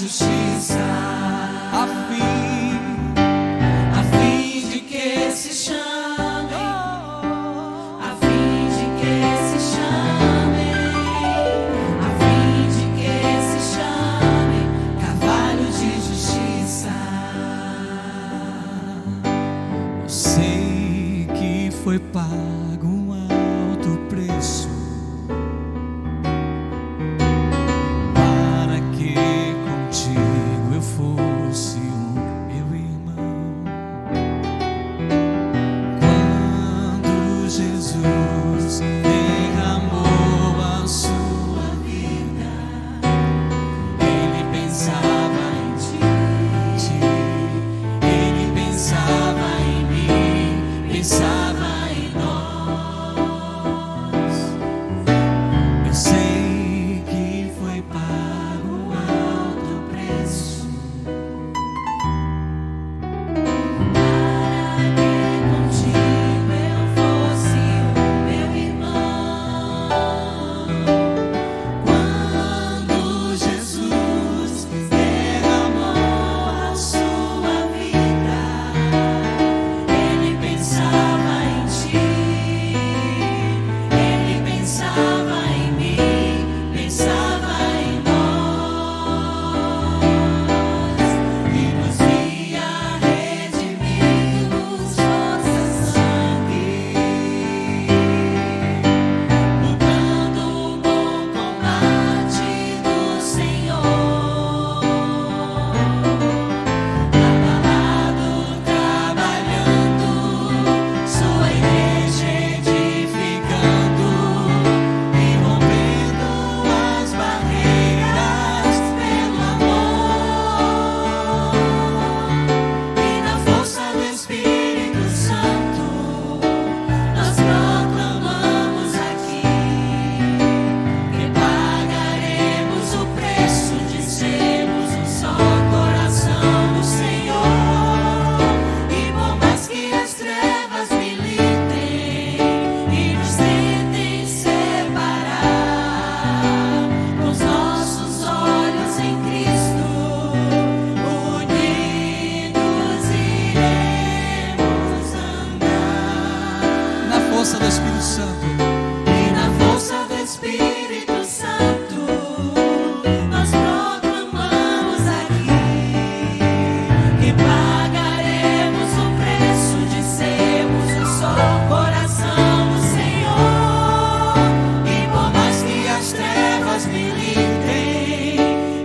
justiça, a fim de que se chame, a fim de que se chame, a fim de que se chame carvalho de justiça. Eu sei que foi pago um alto preço para que contigo eu fosse meu irmão. Quando Jesus derramou a sua vida, ele pensava em ti, ele pensava em mim, pensava em nós. Eu sei que foi pago um alto preço para que contigo eu fosse meu irmão. Quando Jesus derramou a sua vida, ele pensava em ti, ele pensava em mim, pensava em nós, e nos via redimidos com seu sangue, lutando o bom combate do Senhor, abalado, trabalhando, sua igreja edificando e rompendo as barreiras pelo amor. E na força do Espírito Santo, nós proclamamos aqui que pagaremos o preço de sermos um só coração do Senhor. E por mais que as trevas militem e nos tentem separar, com os nossos olhos em Cristo, unidos iremos andar. Na força do Espírito Santo. E na força do Espírito Santo, nós proclamamos aqui que pagaremos o preço de sermos um só coração do Senhor. E por mais que as trevas militem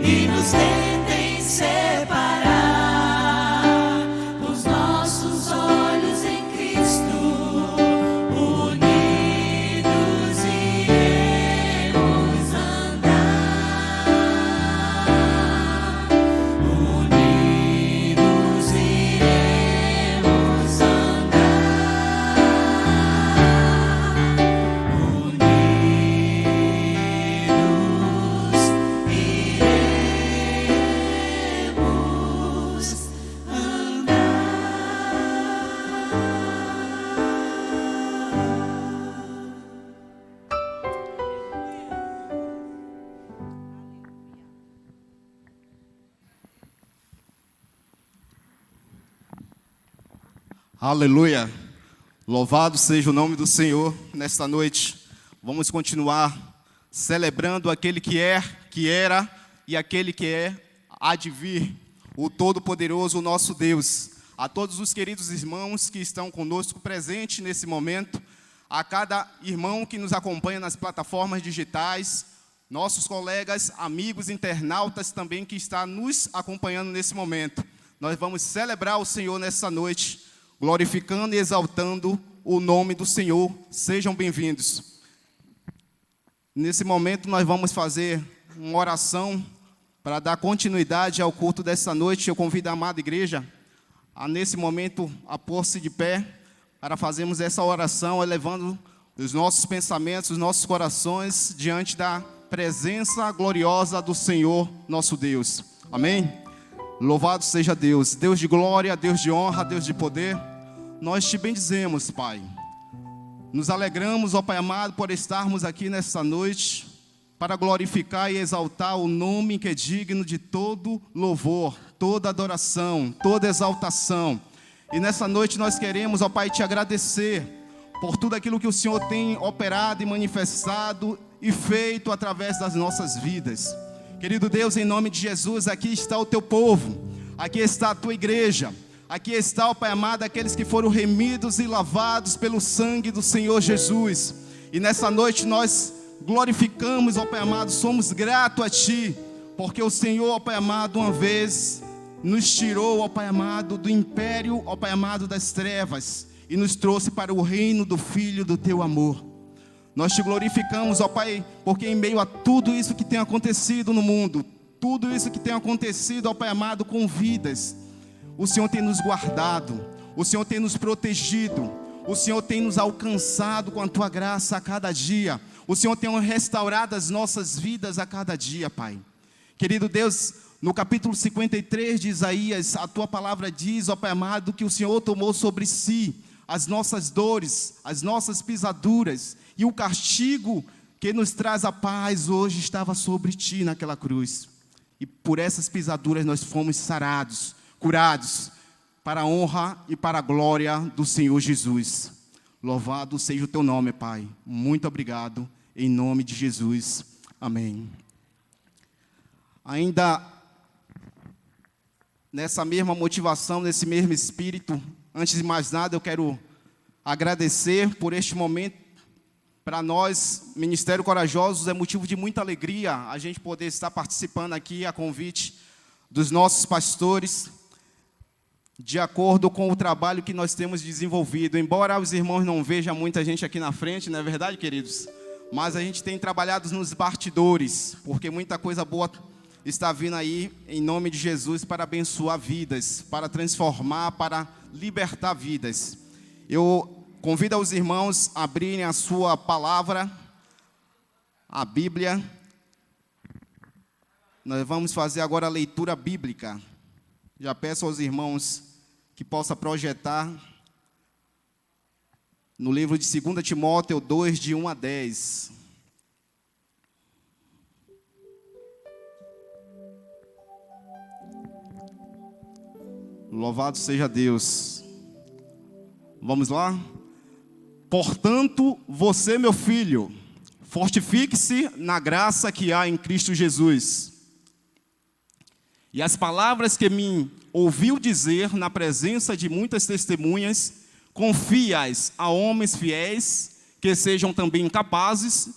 e nos tentem separar, os nossos olhos em Cristo, unidos iremos andar, unidos iremos andar, unidos iremos andar. Aleluia! Louvado seja o nome do Senhor nesta noite. Vamos continuar celebrando aquele que é, que era e aquele que há de vir, o Todo-Poderoso, o nosso Deus. A todos os queridos irmãos que estão conosco presentes nesse momento, a cada irmão que nos acompanha nas plataformas digitais, nossos colegas, amigos, internautas também que estão nos acompanhando nesse momento. Nós vamos celebrar o Senhor nessa noite, glorificando e exaltando o nome do Senhor. Sejam bem-vindos. Nesse momento nós vamos fazer uma oração para dar continuidade ao culto dessa noite. Eu convido a amada igreja a, nesse momento, a pôr-se de pé para fazermos essa oração, elevando os nossos pensamentos, os nossos corações diante da presença gloriosa do Senhor, nosso Deus. Amém? Louvado seja Deus, Deus de glória, Deus de honra, Deus de poder. Nós te bendizemos, Pai. Nos alegramos, ó Pai amado, por estarmos aqui nessa noite para glorificar e exaltar o nome que é digno de todo louvor, toda adoração, toda exaltação. E nessa noite nós queremos, ó Pai, te agradecer por tudo aquilo que o Senhor tem operado e manifestado e feito através das nossas vidas. Querido Deus, em nome de Jesus, aqui está o teu povo, aqui está a tua igreja, aqui está, ó Pai amado, aqueles que foram remidos e lavados pelo sangue do Senhor Jesus. E nessa noite nós glorificamos, ó Pai amado, somos gratos a Ti, porque o Senhor, ó Pai amado, uma vez nos tirou, ó Pai amado, do império, ó Pai amado, das trevas, e nos trouxe para o reino do Filho do Teu amor. Nós Te glorificamos, ó Pai, porque em meio a tudo isso que tem acontecido no mundo, tudo isso que tem acontecido, ó Pai amado, com vidas, o Senhor tem nos guardado, o Senhor tem nos protegido, o Senhor tem nos alcançado com a Tua graça a cada dia, o Senhor tem restaurado as nossas vidas a cada dia, Pai. Querido Deus, no capítulo 53 de Isaías, a Tua palavra diz, ó Pai amado, que o Senhor tomou sobre si as nossas dores, as nossas pisaduras, e o castigo que nos traz a paz hoje estava sobre Ti naquela cruz. E por essas pisaduras nós fomos sarados, curados, para a honra e para a glória do Senhor Jesus. Louvado seja o Teu nome, Pai. Muito obrigado, em nome de Jesus. Amém. Ainda nessa mesma motivação, nesse mesmo espírito, antes de mais nada, eu quero agradecer por este momento. Para nós, Ministério Corajosos, é motivo de muita alegria a gente poder estar participando aqui a convite dos nossos pastores, de acordo com o trabalho que nós temos desenvolvido. Embora os irmãos não vejam muita gente aqui na frente, não é verdade, queridos? Mas a gente tem trabalhado nos bastidores, porque muita coisa boa está vindo aí, em nome de Jesus, para abençoar vidas, para transformar, para libertar vidas. Eu convido os irmãos a abrirem a sua palavra, a Bíblia. Nós vamos fazer agora a leitura bíblica. Já peço aos irmãos que possam projetar no livro de 2 Timóteo 2, de 1 a 10. Louvado seja Deus. Vamos lá? Portanto, você, meu filho, fortifique-se na graça que há em Cristo Jesus. E as palavras que me ouviu dizer na presença de muitas testemunhas, confie-as a homens fiéis, que sejam também capazes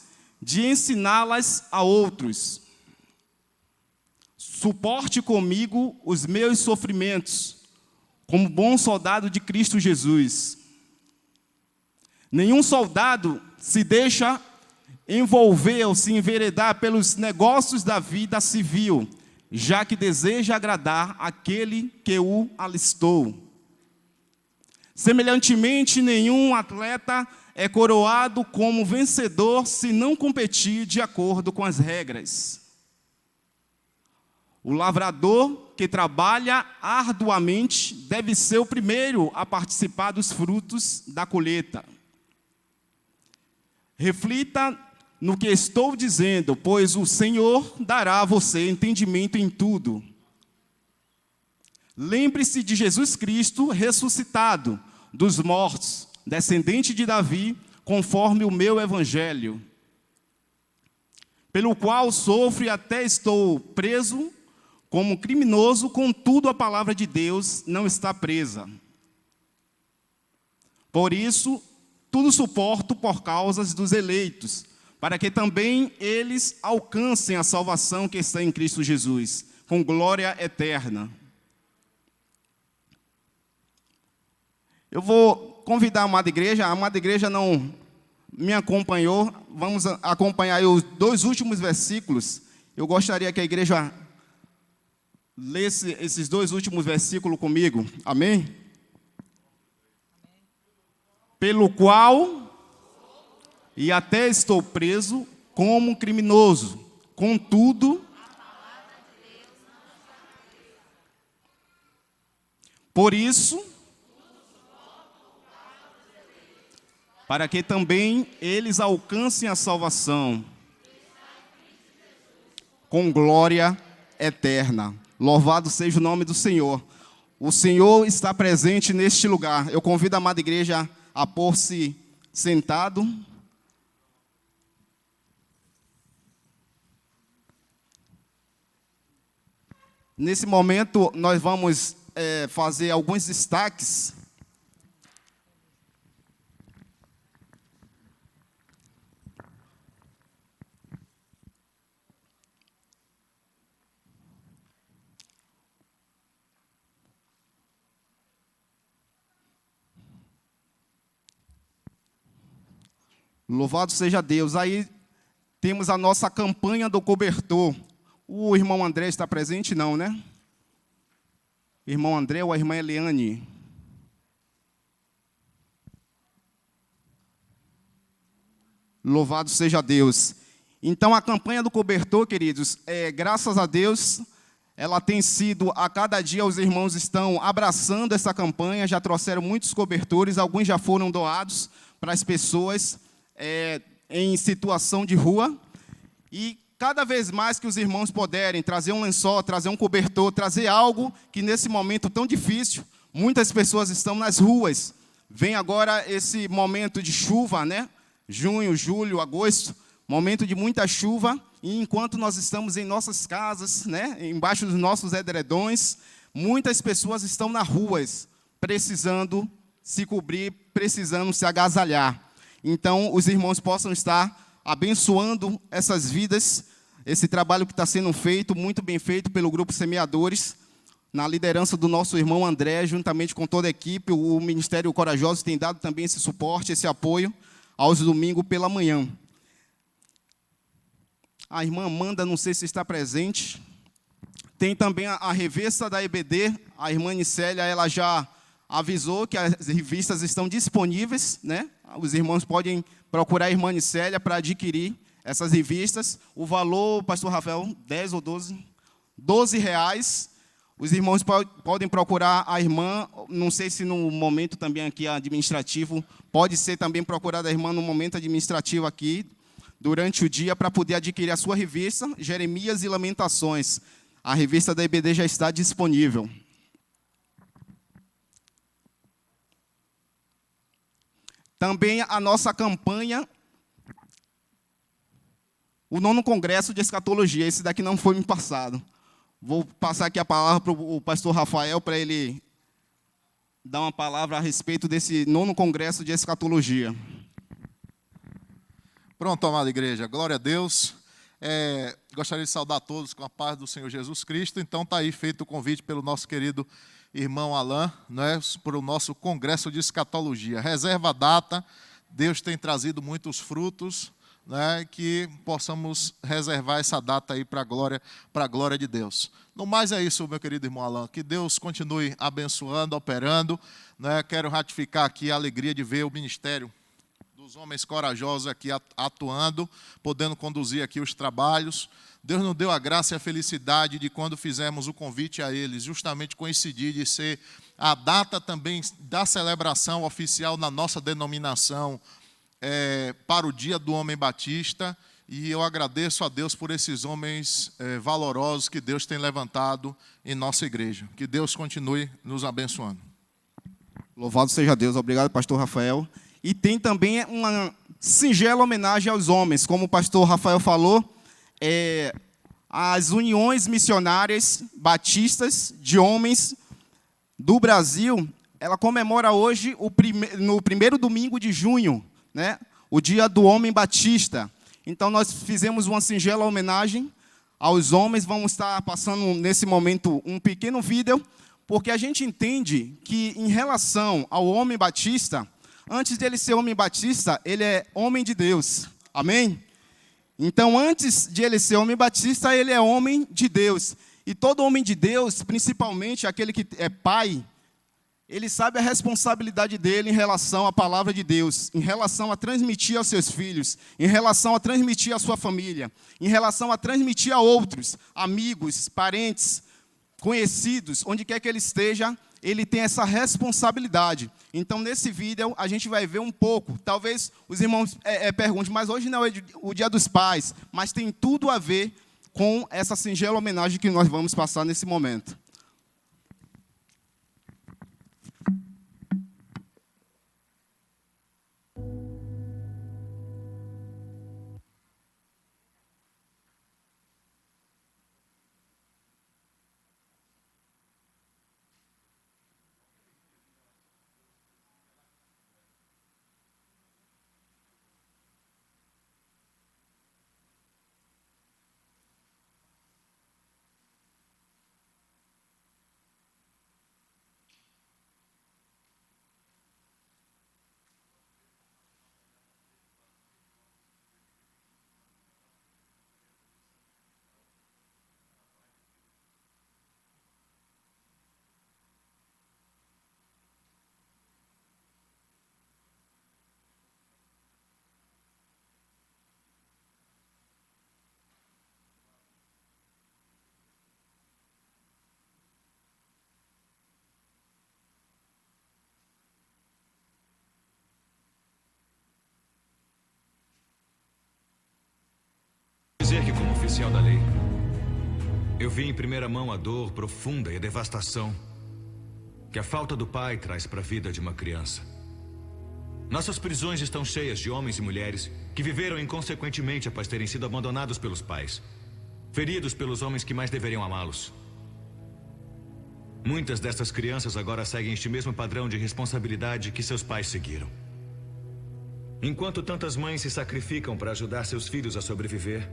de ensiná-las a outros. Suporte comigo os meus sofrimentos, como bom soldado de Cristo Jesus. Nenhum soldado se deixa envolver ou se enveredar pelos negócios da vida civil, já que deseja agradar aquele que o alistou. Semelhantemente, nenhum atleta é coroado como vencedor se não competir de acordo com as regras. O lavrador que trabalha arduamente deve ser o primeiro a participar dos frutos da colheita. Reflita no que estou dizendo, pois o Senhor dará a você entendimento em tudo. Lembre-se de Jesus Cristo ressuscitado dos mortos, descendente de Davi, conforme o meu evangelho, pelo qual sofro e até estou preso como criminoso, contudo a palavra de Deus não está presa. Por isso, tudo suporto por causas dos eleitos, para que também eles alcancem a salvação que está em Cristo Jesus, com glória eterna. Eu vou convidar a amada igreja não me acompanhou, vamos acompanhar os 2 últimos versículos. Eu gostaria que a igreja lesse esses 2 últimos versículos comigo, amém? Pelo qual e até estou preso como criminoso, contudo, por isso, para que também eles alcancem a salvação com glória eterna. Louvado seja o nome do Senhor. O Senhor está presente neste lugar. Eu convido a amada igreja a pôr-se sentado. Nesse momento, nós vamos fazer alguns destaques. Louvado seja Deus. Aí temos a nossa campanha do cobertor. O irmão André está presente? Não, né? Irmão André ou a irmã Eliane? Louvado seja Deus. Então, a campanha do cobertor, queridos, graças a Deus, ela tem sido, a cada dia os irmãos estão abraçando essa campanha, já trouxeram muitos cobertores, alguns já foram doados para as pessoas em situação de rua. E cada vez mais que os irmãos puderem trazer um lençol, trazer um cobertor, trazer algo que nesse momento tão difícil, muitas pessoas estão nas ruas. Vem agora esse momento de chuva, né? Junho, julho, agosto, momento de muita chuva. E enquanto nós estamos em nossas casas, né? Embaixo dos nossos edredões, muitas pessoas estão nas ruas, precisando se cobrir, precisando se agasalhar. Então, os irmãos possam estar abençoando essas vidas, esse trabalho que está sendo feito, muito bem feito pelo Grupo Semeadores, na liderança do nosso irmão André, juntamente com toda a equipe. O Ministério Corajosos tem dado também esse suporte, esse apoio, aos domingos pela manhã. A irmã Amanda, não sei se está presente. Tem também a revista da EBD, a irmã Nicélia, ela já avisou que as revistas estão disponíveis, né? Os irmãos podem procurar a irmã Nicélia para adquirir essas revistas. O valor, pastor Rafael, 10 ou 12? 12 reais. Os irmãos podem procurar a irmã, não sei se no momento também aqui administrativo, pode ser também procurada a irmã no momento administrativo aqui, durante o dia, para poder adquirir a sua revista, Jeremias e Lamentações. A revista da EBD já está disponível. Também a nossa campanha, o 9º Congresso de Escatologia. Esse daqui não foi me passado. Vou passar aqui a palavra para o pastor Rafael, para ele dar uma palavra a respeito desse 9º Congresso de Escatologia. Pronto, amada igreja, glória a Deus. Gostaria de saudar todos com a paz do Senhor Jesus Cristo. Então está aí feito o convite pelo nosso querido irmão Alain, né, para o nosso Congresso de Escatologia. Reserva a data, Deus tem trazido muitos frutos, né, que possamos reservar essa data aí para a glória de Deus. No mais é isso, meu querido irmão Alain, que Deus continue abençoando, operando, né. Quero ratificar aqui a alegria de ver o ministério dos homens corajosos aqui atuando, podendo conduzir aqui os trabalhos. Deus nos deu a graça e a felicidade de, quando fizemos o convite a eles, justamente coincidir de ser a data também da celebração oficial na nossa denominação para o Dia do Homem Batista. E eu agradeço a Deus por esses homens valorosos que Deus tem levantado em nossa igreja. Que Deus continue nos abençoando. Louvado seja Deus. Obrigado, pastor Rafael. E tem também uma singela homenagem aos homens, como o pastor Rafael falou, as uniões missionárias batistas de homens do Brasil, ela comemora hoje, no primeiro domingo de junho, né, o Dia do Homem Batista. Então, nós fizemos uma singela homenagem aos homens. Vamos estar passando, nesse momento, um pequeno vídeo, porque a gente entende que, em relação ao homem batista, antes de ele ser homem batista, ele é homem de Deus. Amém? Então, antes de ele ser homem batista, ele é homem de Deus. E todo homem de Deus, principalmente aquele que é pai, ele sabe a responsabilidade dele em relação à palavra de Deus, em relação a transmitir aos seus filhos, em relação a transmitir à sua família, em relação a transmitir a outros, amigos, parentes, conhecidos, onde quer que ele esteja, ele tem essa responsabilidade. Então, nesse vídeo, a gente vai ver um pouco. Talvez os irmãos perguntem, mas hoje não é o Dia dos Pais, mas tem tudo a ver com essa singela homenagem que nós vamos passar nesse momento. Dizer que, como oficial da lei, eu vi em primeira mão a dor profunda e a devastação que a falta do pai traz para a vida de uma criança. Nossas prisões estão cheias de homens e mulheres que viveram inconsequentemente após terem sido abandonados pelos pais, feridos pelos homens que mais deveriam amá-los. Muitas dessas crianças agora seguem este mesmo padrão de responsabilidade que seus pais seguiram. Enquanto tantas mães se sacrificam para ajudar seus filhos a sobreviver,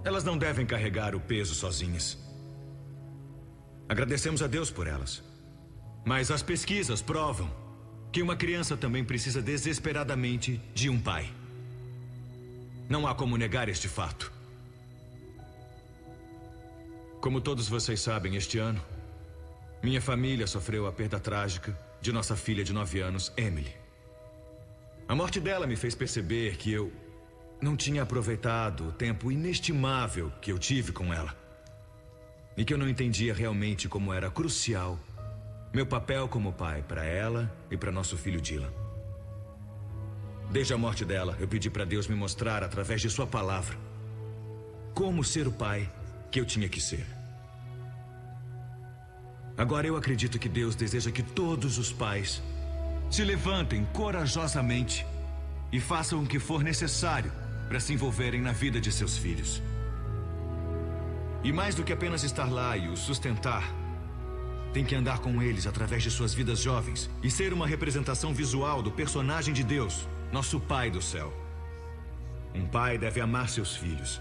elas não devem carregar o peso sozinhas. Agradecemos a Deus por elas. Mas as pesquisas provam que uma criança também precisa desesperadamente de um pai. Não há como negar este fato. Como todos vocês sabem, este ano, minha família sofreu a perda trágica de nossa filha de 9 anos, Emily. A morte dela me fez perceber que eu não tinha aproveitado o tempo inestimável que eu tive com ela. E que eu não entendia realmente como era crucial meu papel como pai para ela e para nosso filho Dylan. Desde a morte dela, eu pedi para Deus me mostrar, através de sua palavra, como ser o pai que eu tinha que ser. Agora eu acredito que Deus deseja que todos os pais se levantem corajosamente e façam o que for necessário para se envolverem na vida de seus filhos. E mais do que apenas estar lá e os sustentar, tem que andar com eles através de suas vidas jovens e ser uma representação visual do personagem de Deus, nosso Pai do céu. Um pai deve amar seus filhos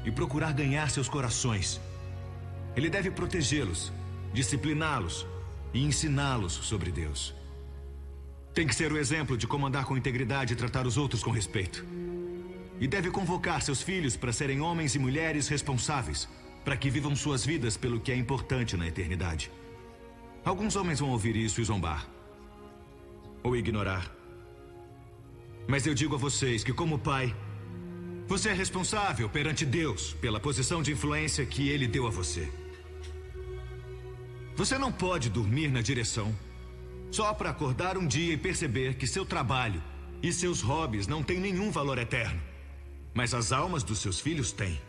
e procurar ganhar seus corações. Ele deve protegê-los, discipliná-los e ensiná-los sobre Deus. Tem que ser o exemplo de como andar com integridade e tratar os outros com respeito. E deve convocar seus filhos para serem homens e mulheres responsáveis, para que vivam suas vidas pelo que é importante na eternidade. Alguns homens vão ouvir isso e zombar, ou ignorar. Mas eu digo a vocês que, como pai, você é responsável perante Deus pela posição de influência que Ele deu a você. Você não pode dormir na direção só para acordar um dia e perceber que seu trabalho e seus hobbies não têm nenhum valor eterno, mas as almas dos seus filhos têm.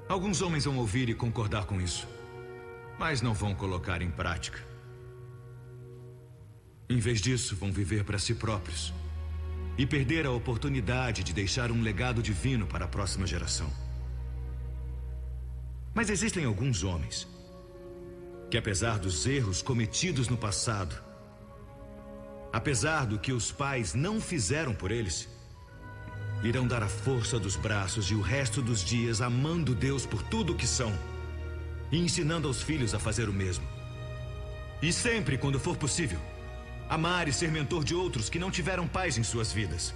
Alguns homens vão ouvir e concordar com isso, mas não vão colocar em prática. Em vez disso, vão viver para si próprios e perder a oportunidade de deixar um legado divino para a próxima geração. Mas existem alguns homens que, apesar dos erros cometidos no passado, apesar do que os pais não fizeram por eles, irão dar a força dos braços e o resto dos dias amando Deus por tudo o que são e ensinando aos filhos a fazer o mesmo. E sempre, quando for possível, amar e ser mentor de outros que não tiveram paz em suas vidas,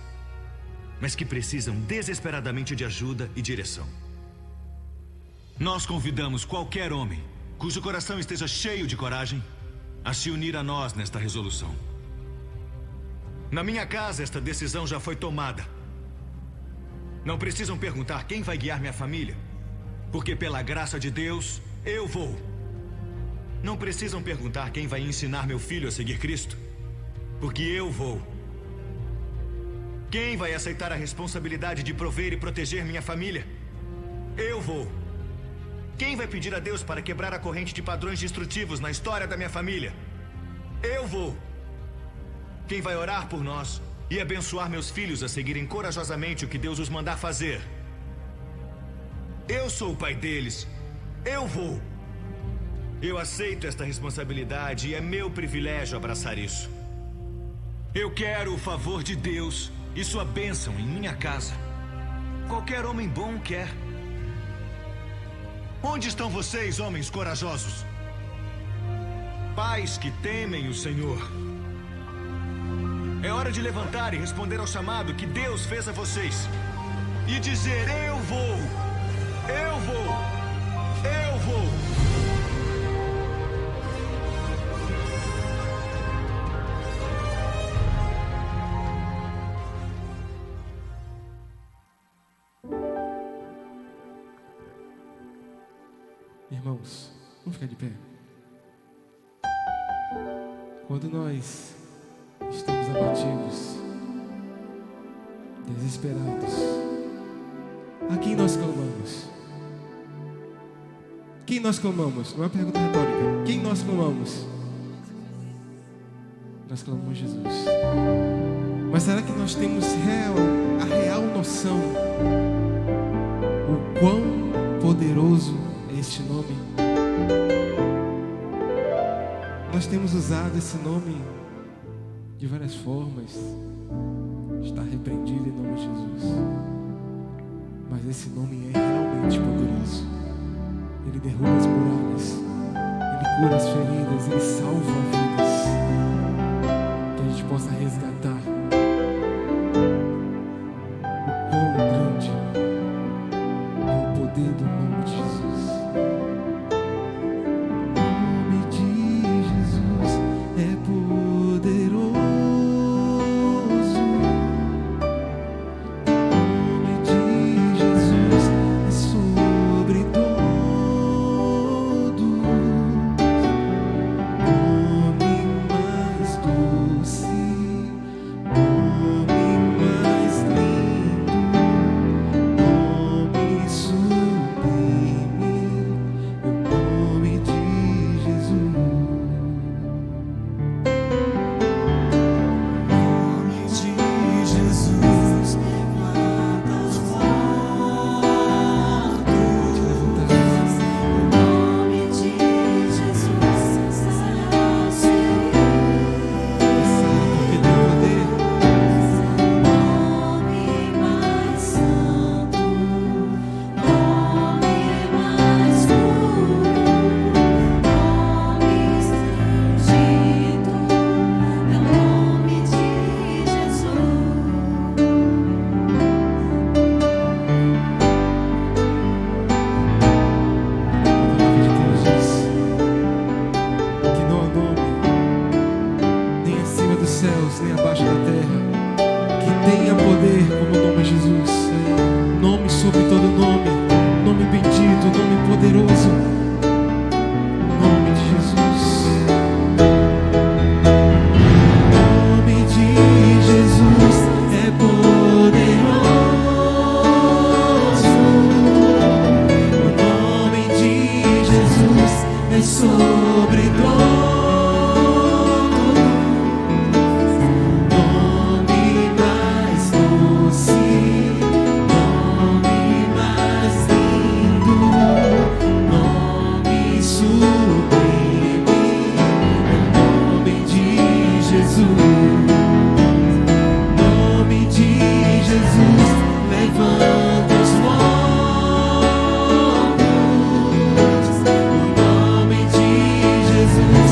mas que precisam desesperadamente de ajuda e direção. Nós convidamos qualquer homem cujo coração esteja cheio de coragem a se unir a nós nesta resolução. Na minha casa, esta decisão já foi tomada. Não precisam perguntar quem vai guiar minha família, porque pela graça de Deus, eu vou. Não precisam perguntar quem vai ensinar meu filho a seguir Cristo, porque eu vou. Quem vai aceitar a responsabilidade de prover e proteger minha família, Eu vou. Quem vai pedir a Deus para quebrar a corrente de padrões destrutivos na história da minha família? Eu vou. Quem vai orar por nós e abençoar meus filhos a seguirem corajosamente o que Deus os mandar fazer? Eu sou o pai deles. Eu vou. Eu aceito esta responsabilidade e é meu privilégio abraçar isso. Eu quero o favor de Deus e sua bênção em minha casa. Qualquer homem bom quer. Onde estão vocês, homens corajosos? Pais que temem o Senhor. É hora de levantar e responder ao chamado que Deus fez a vocês. E dizer: eu vou. Eu vou. Eu vou. Irmãos, vamos ficar de pé. Quando nós estamos abatidos, desesperados, a quem nós clamamos? Quem nós clamamos? Não é uma pergunta retórica. Quem nós clamamos? Nós clamamos Jesus. Mas será que nós temos a real noção o quão poderoso é este nome? Nós temos usado esse nome de várias formas. Está repreendido em nome de Jesus. Mas esse nome é realmente poderoso. Ele derruba as muralhas, Ele cura as feridas, Ele salva vidas. Que a gente possa resgatar o quão grande é o poder do nome de Jesus. O nome de Jesus é poderoso. O nome de Jesus é sobre todos. Nome mais doce, nome mais lindo, nome sublime, o nome de Jesus. Nome de Jesus levanta os mortos. O nome de Jesus será o Senhor. Porque tem poder. Nome mais santo, nome mais puro, nome estendido, é o nome de Jesus. A palavra de Deus diz que não há nome, nem acima dos céus, nem abaixo da terra, que tenha poder como o nome de Jesus. Nome sobre todo nome, nome bendito, nome poderoso, o nome de Jesus. O nome de Jesus é poderoso. O nome de Jesus é sobre todos. Nome mais doce, nome mais lindo, nome sublime, é o nome de Jesus. Nome de Jesus levanta os mortos. O nome de Jesus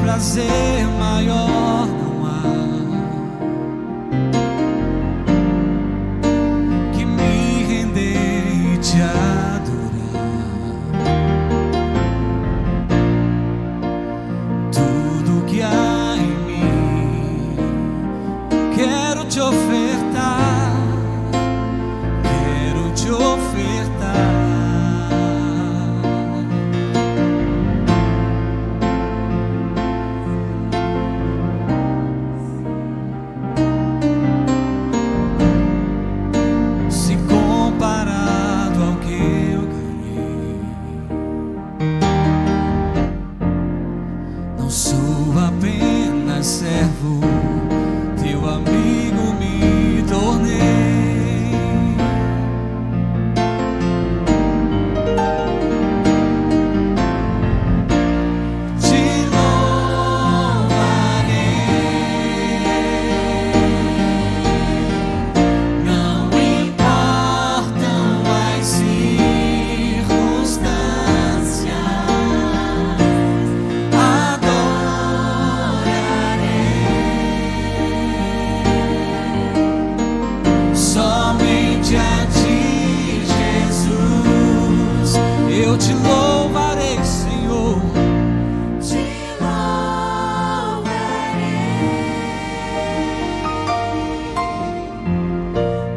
prazer maior não há que me render e te adorar. Tudo que há em mim quero te ofertar, quero te ofertar. Se comparado ao que eu ganhei, não sou apenas servo, teu amigo me tornei. Te louvarei, não importam as circunstâncias, adorarei somente a ti, Jesus. Eu te louvarei, Senhor. Te louvarei,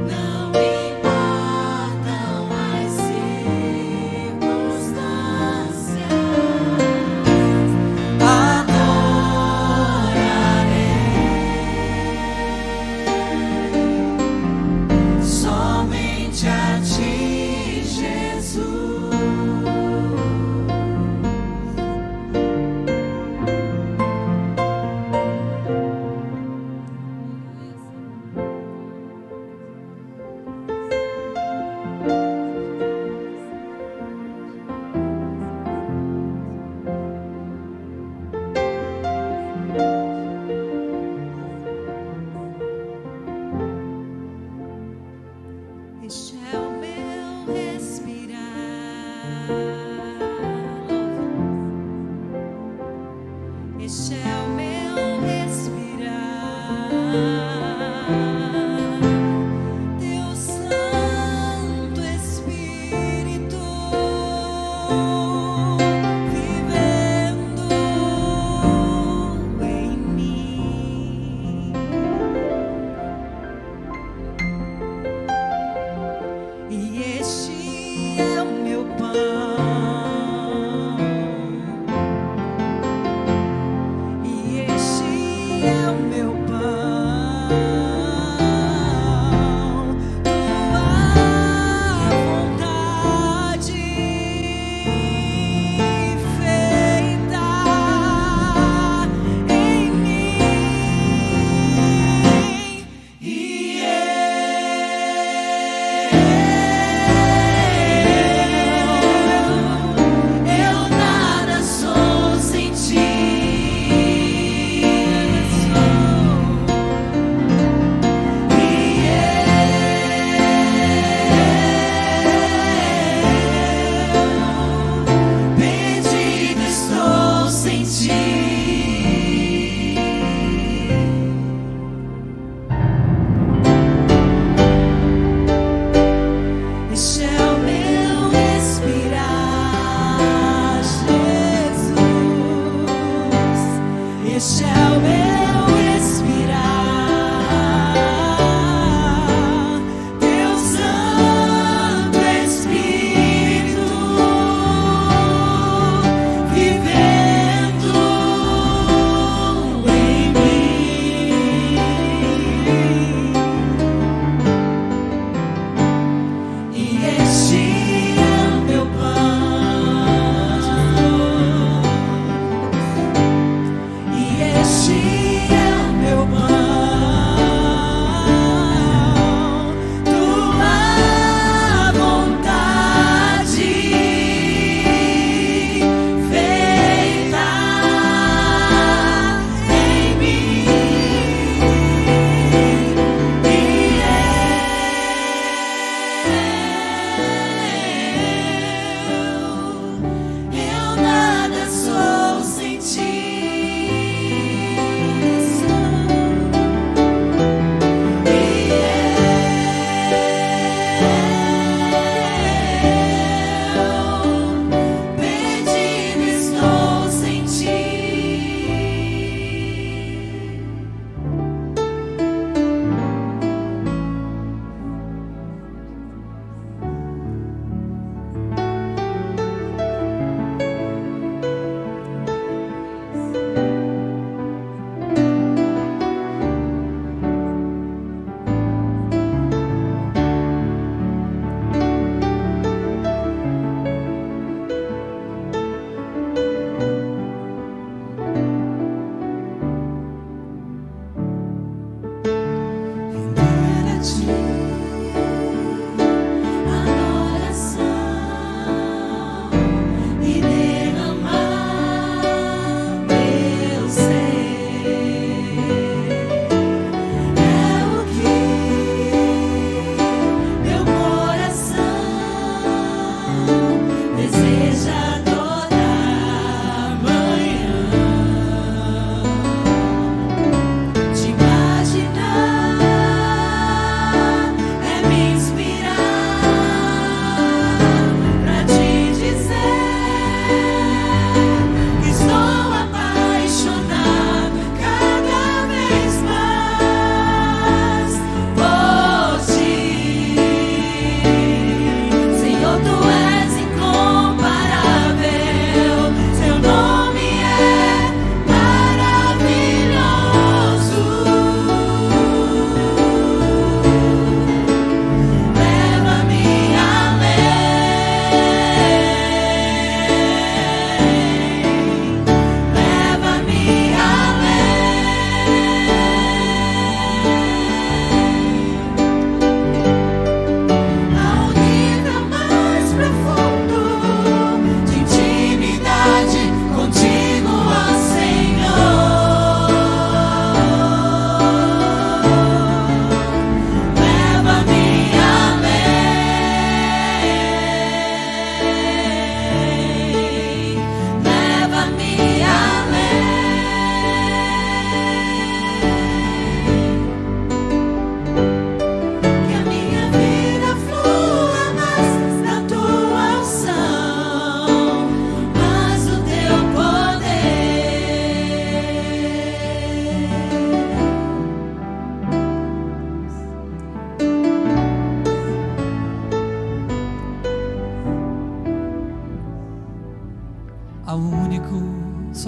não importam as circunstâncias, adorarei somente a ti, Jesus. Este é o meu respirar, este é o meu respirar, teu Santo Espírito vivendo em mim. E este é o meu pão, e este é o meu pão, tua vontade feita em mim, e eu nada sou sem ti. Perdido estou sem ti. Este é o meu respirar, Jesus. Este é o meu respirar, teu Santo Espírito vivendo em mim. E este é o meu pão, e este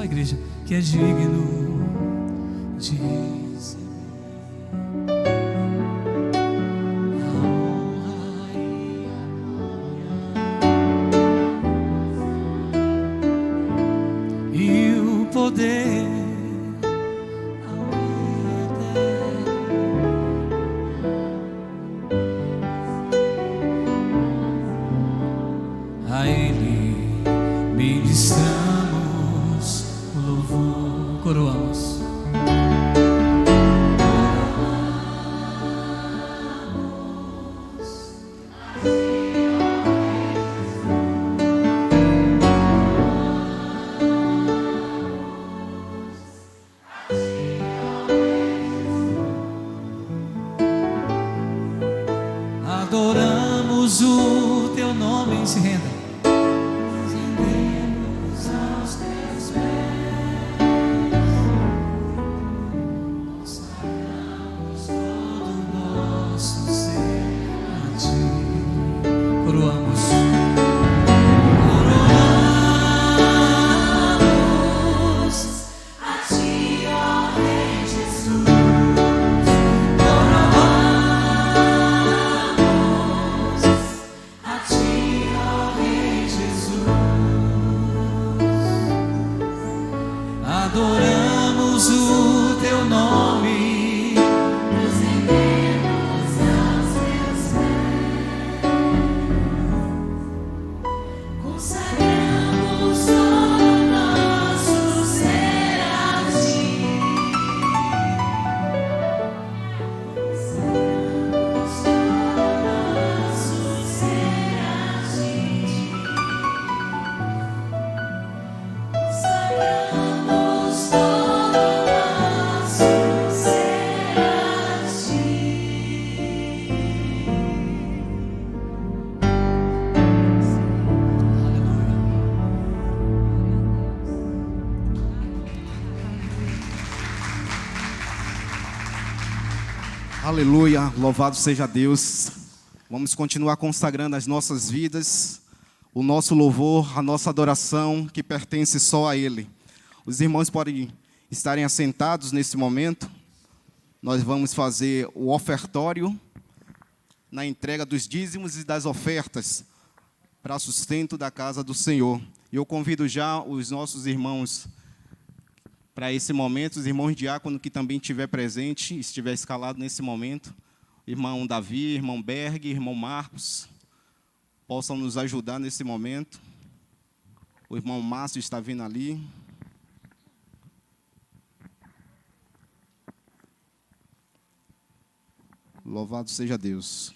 igreja, que é digno de receber a honra e a glória e o poder ao eterno. A Ele ministramos o louvor, coroamos. Adoramos o teu nome, se renda. Rendemos aos teus pés, consagramos todo o nosso ser a ti. Coroamos. Coroamos a ti, ó Rei Jesus. A ti, ó Rei Jesus. Adoramos o teu nome. Nos rendemos aos teus pés, consagramos todo o nosso ser a ti. Consagramos todo o nosso ser a ti. Consagramos todo o nosso ser a ti. Aleluia, louvado seja Deus. Vamos continuar consagrando as nossas vidas, o nosso louvor, a nossa adoração que pertence só a Ele. Os irmãos podem estarem assentados nesse momento. Nós vamos fazer o ofertório na entrega dos dízimos e das ofertas para sustento da casa do Senhor. E eu convido já os nossos irmãos para esse momento, os irmãos diácono que também estiver presente, estiver escalado nesse momento, irmão Davi, irmão Berg, irmão Marcos, possam nos ajudar nesse momento. O irmão Márcio está vindo ali. Louvado seja Deus.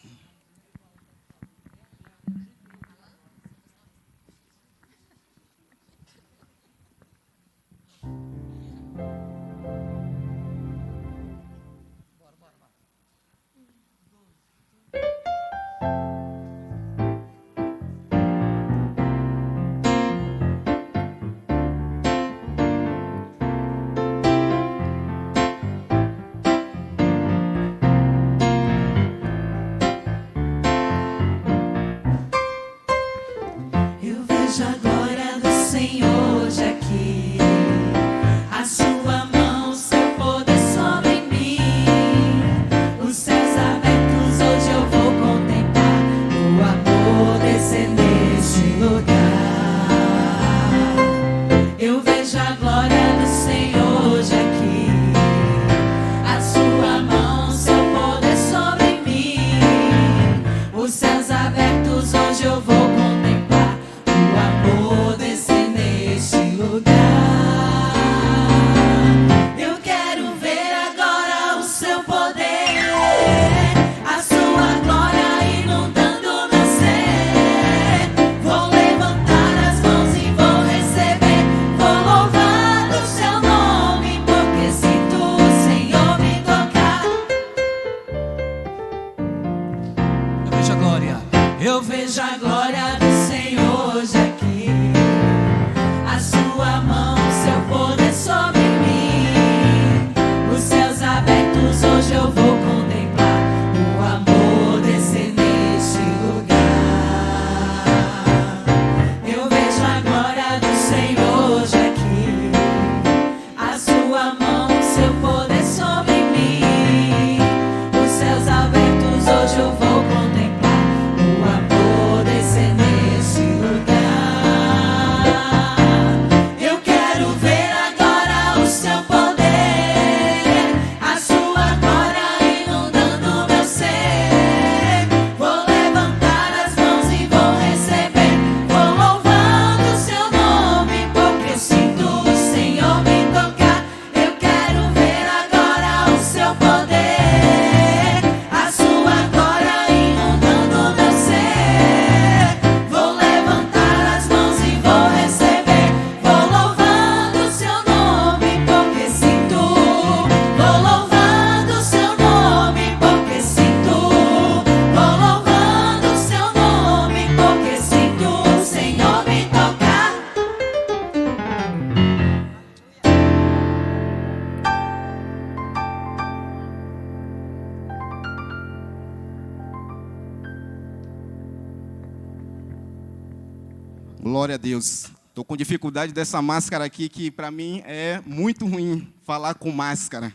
Glória a Deus. Estou com dificuldade dessa máscara aqui, que para mim é muito ruim falar com máscara.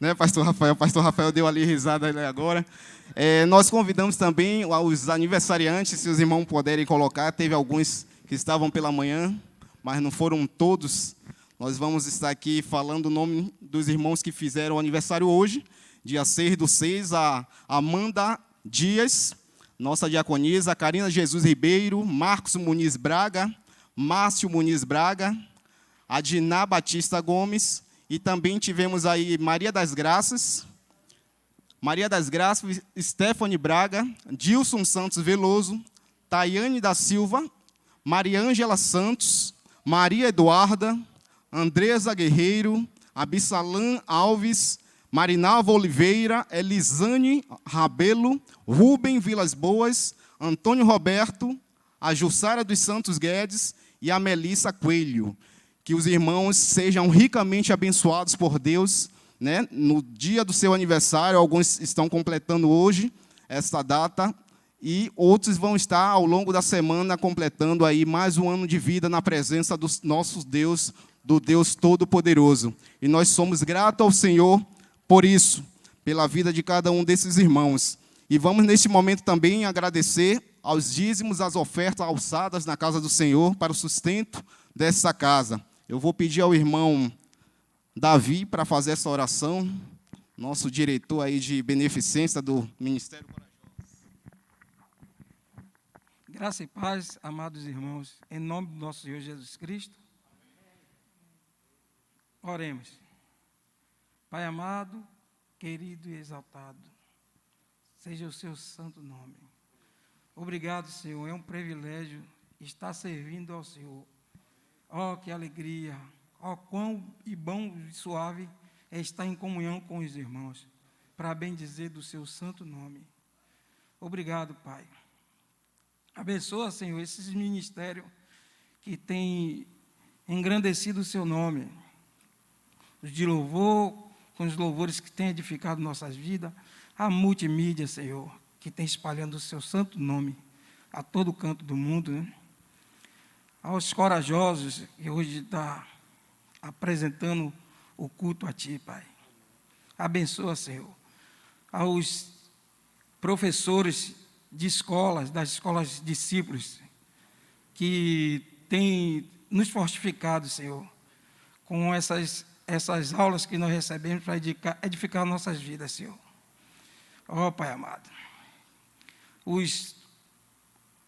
Né, Pastor Rafael? Pastor Rafael deu ali risada ali agora. Nós convidamos também os aniversariantes, se os irmãos puderem colocar. Teve alguns que estavam pela manhã, mas não foram todos. Nós vamos estar aqui falando o nome dos irmãos que fizeram o aniversário hoje, dia 6/6, a Amanda Dias, nossa diaconisa, Karina Jesus Ribeiro, Marcos Muniz Braga, Márcio Muniz Braga, Adiná Batista Gomes, e também tivemos aí Maria das Graças, Stephanie Braga, Dilson Santos Veloso, Tayane da Silva, Maria Ângela Santos, Maria Eduarda, Andresa Guerreiro, Absalã Alves, Marinalva Oliveira, Elisane Rabelo, Rubem Vilas Boas, Antônio Roberto, a Jussara dos Santos Guedes e a Melissa Coelho. Que os irmãos sejam ricamente abençoados por Deus, né? No dia do seu aniversário. Alguns estão completando hoje esta data, e outros vão estar ao longo da semana completando aí mais um ano de vida na presença do nosso Deus, do Deus Todo-Poderoso. E nós somos gratos ao Senhor por isso, pela vida de cada um desses irmãos. E vamos, neste momento, também agradecer aos dízimos, às ofertas alçadas na casa do Senhor para o sustento dessa casa. Eu vou pedir ao irmão Davi para fazer essa oração, nosso diretor aí de beneficência do Ministério Corajoso. Graça e paz, amados irmãos, em nome do nosso Senhor Jesus Cristo. Oremos. Pai amado, querido e exaltado, seja o seu santo nome. Obrigado, Senhor, é um privilégio estar servindo ao Senhor. Oh, que alegria, oh, quão e bom e suave é estar em comunhão com os irmãos, para bem dizer do seu santo nome. Obrigado, Pai. Abençoa, Senhor, esses ministérios que têm engrandecido o seu nome, os de louvor, com os louvores que têm edificado nossas vidas, a multimídia, Senhor, que tem espalhando o seu santo nome a todo canto do mundo, né? Aos corajosos que hoje está apresentando o culto a Ti, Pai. Abençoa, Senhor. Aos professores de escolas, das escolas discípulos, que têm nos fortificado, Senhor, com essas aulas que nós recebemos para edificar nossas vidas, Senhor. Ó, Pai amado, os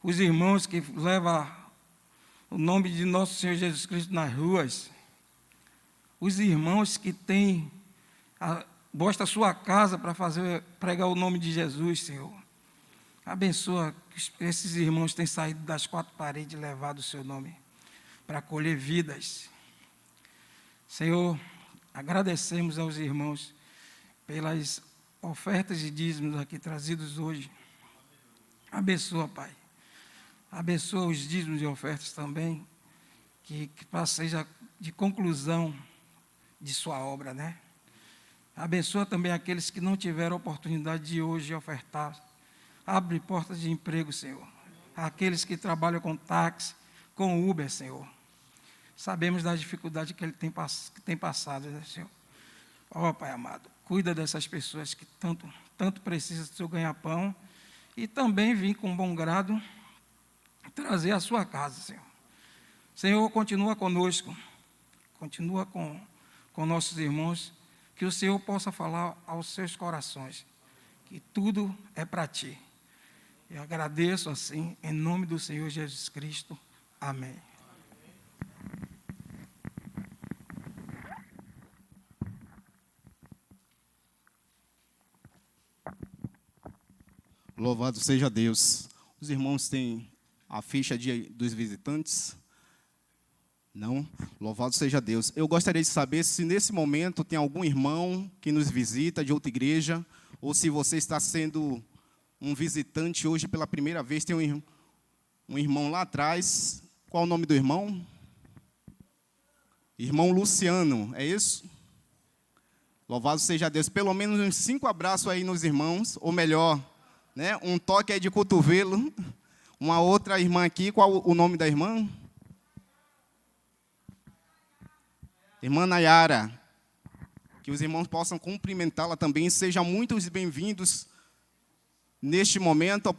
irmãos que levam o nome de nosso Senhor Jesus Cristo nas ruas, os irmãos que têm bosta a sua casa para pregar o nome de Jesus, Senhor. Abençoa que esses irmãos têm saído das quatro paredes e levado o seu nome para colher vidas. Senhor, agradecemos aos irmãos pelas ofertas e dízimos aqui trazidos hoje. Abençoa, Pai. Abençoa os dízimos e ofertas também, que seja de conclusão de sua obra, né? Abençoa também aqueles que não tiveram oportunidade de hoje ofertar. Abre portas de emprego, Senhor. Aqueles que trabalham com táxi, com Uber, Senhor. Sabemos da dificuldade que ele tem passado, né, Senhor? Ó, Pai amado, cuida dessas pessoas que tanto precisam do seu ganha-pão e também vir com bom grado trazer a sua casa, Senhor. Senhor, continua conosco, continua com nossos irmãos, que o Senhor possa falar aos seus corações, que tudo é para Ti. Eu agradeço assim, em nome do Senhor Jesus Cristo. Amém. Louvado seja Deus. Os irmãos têm a ficha dos visitantes? Não? Louvado seja Deus. Eu gostaria de saber se nesse momento tem algum irmão que nos visita de outra igreja, ou se você está sendo um visitante hoje pela primeira vez. Tem um irmão lá atrás. Qual o nome do irmão? Irmão Luciano, é isso? Louvado seja Deus. Pelo menos uns 5 abraços aí nos irmãos, ou melhor, né, um toque aí de cotovelo. Uma outra irmã aqui, qual o nome da irmã? Irmã Nayara. Que os irmãos possam cumprimentá-la também. Sejam muito bem-vindos neste momento.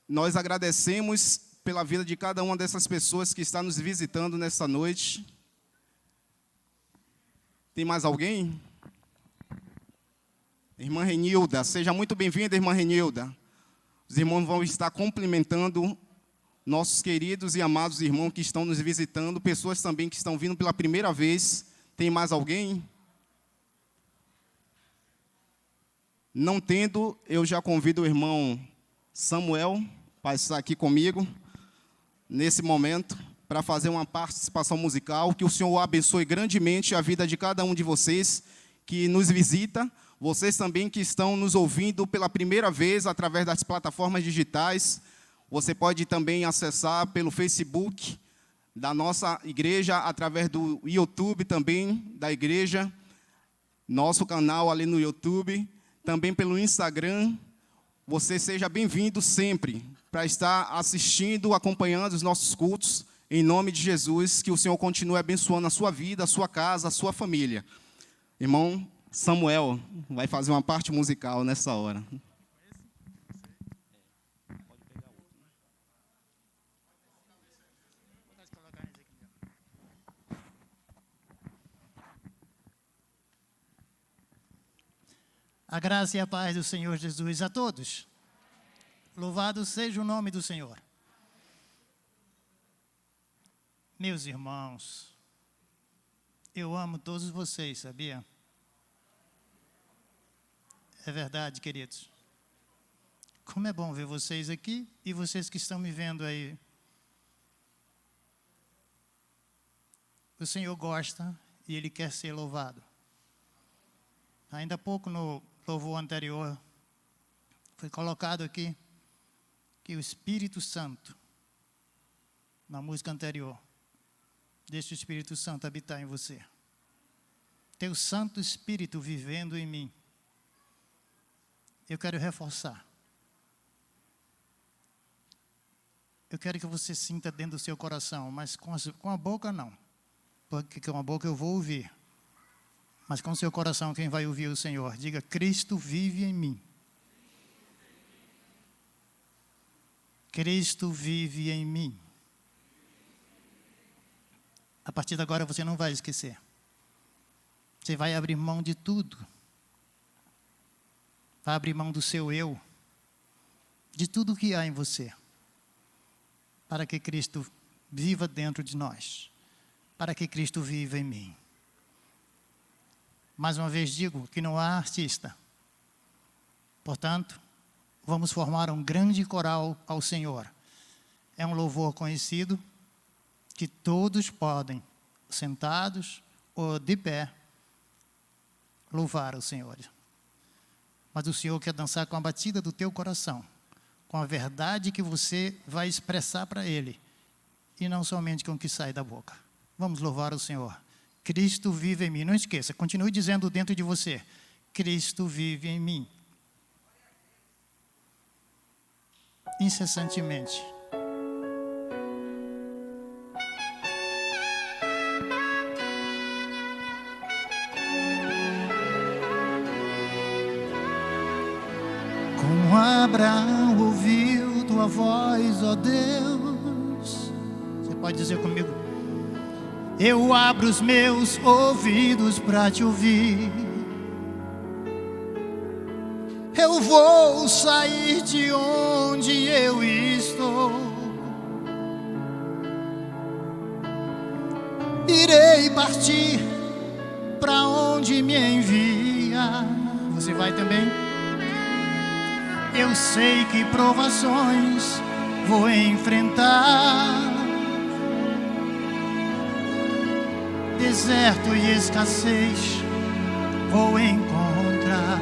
Nós agradecemos pela vida de cada uma dessas pessoas que está nos visitando nesta noite. Tem mais alguém? Irmã Renilda, seja muito bem-vinda, irmã Renilda. Os irmãos vão estar cumprimentando nossos queridos e amados irmãos que estão nos visitando, pessoas também que estão vindo pela primeira vez. Tem mais alguém? Não tendo, eu já convido o irmão Samuel para estar aqui comigo nesse momento, para fazer uma participação musical. Que o Senhor abençoe grandemente a vida de cada um de vocês que nos visita, vocês também que estão nos ouvindo pela primeira vez através das plataformas digitais. Você pode também acessar pelo Facebook da nossa igreja, através do YouTube também da igreja, nosso canal ali no YouTube, também pelo Instagram. Você seja bem-vindo sempre para estar assistindo, acompanhando os nossos cultos. Em nome de Jesus, que o Senhor continue abençoando a sua vida, a sua casa, a sua família. Irmão Samuel vai fazer uma parte musical nessa hora. A graça e a paz do Senhor Jesus a todos. Louvado seja o nome do Senhor. Meus irmãos, eu amo todos vocês, sabia? É verdade, queridos. Como é bom ver vocês aqui e vocês que estão me vendo aí. O Senhor gosta e Ele quer ser louvado. Ainda há pouco no louvor anterior, foi colocado aqui que o Espírito Santo, na música anterior, deixa o Espírito Santo habitar em você. Teu Santo Espírito vivendo em mim. Eu quero reforçar. Eu quero que você sinta dentro do seu coração, mas com a boca não. Porque com a boca eu vou ouvir. Mas com o seu coração, quem vai ouvir o Senhor? Diga, Cristo vive em mim. Cristo vive em mim. A partir de agora você não vai esquecer. Você vai abrir mão de tudo. Vai abrir mão do seu eu. De tudo que há em você. Para que Cristo viva dentro de nós. Para que Cristo viva em mim. Mais uma vez digo que não há artista. Portanto, vamos formar um grande coral ao Senhor. É um louvor conhecido que todos podem, sentados ou de pé, louvar o Senhor. Mas o Senhor quer dançar com a batida do teu coração, com a verdade que você vai expressar para Ele, e não somente com o que sai da boca. Vamos louvar o Senhor. Cristo vive em mim. Não esqueça, continue dizendo dentro de você, Cristo vive em mim. Incessantemente. Como Abraão ouviu tua voz, ó Deus. Você pode dizer comigo? Eu abro os meus ouvidos para te ouvir. Eu vou sair de onde eu estou. Irei partir para onde me envia. Você vai também? Eu sei que provações vou enfrentar. Deserto e escassez vou encontrar.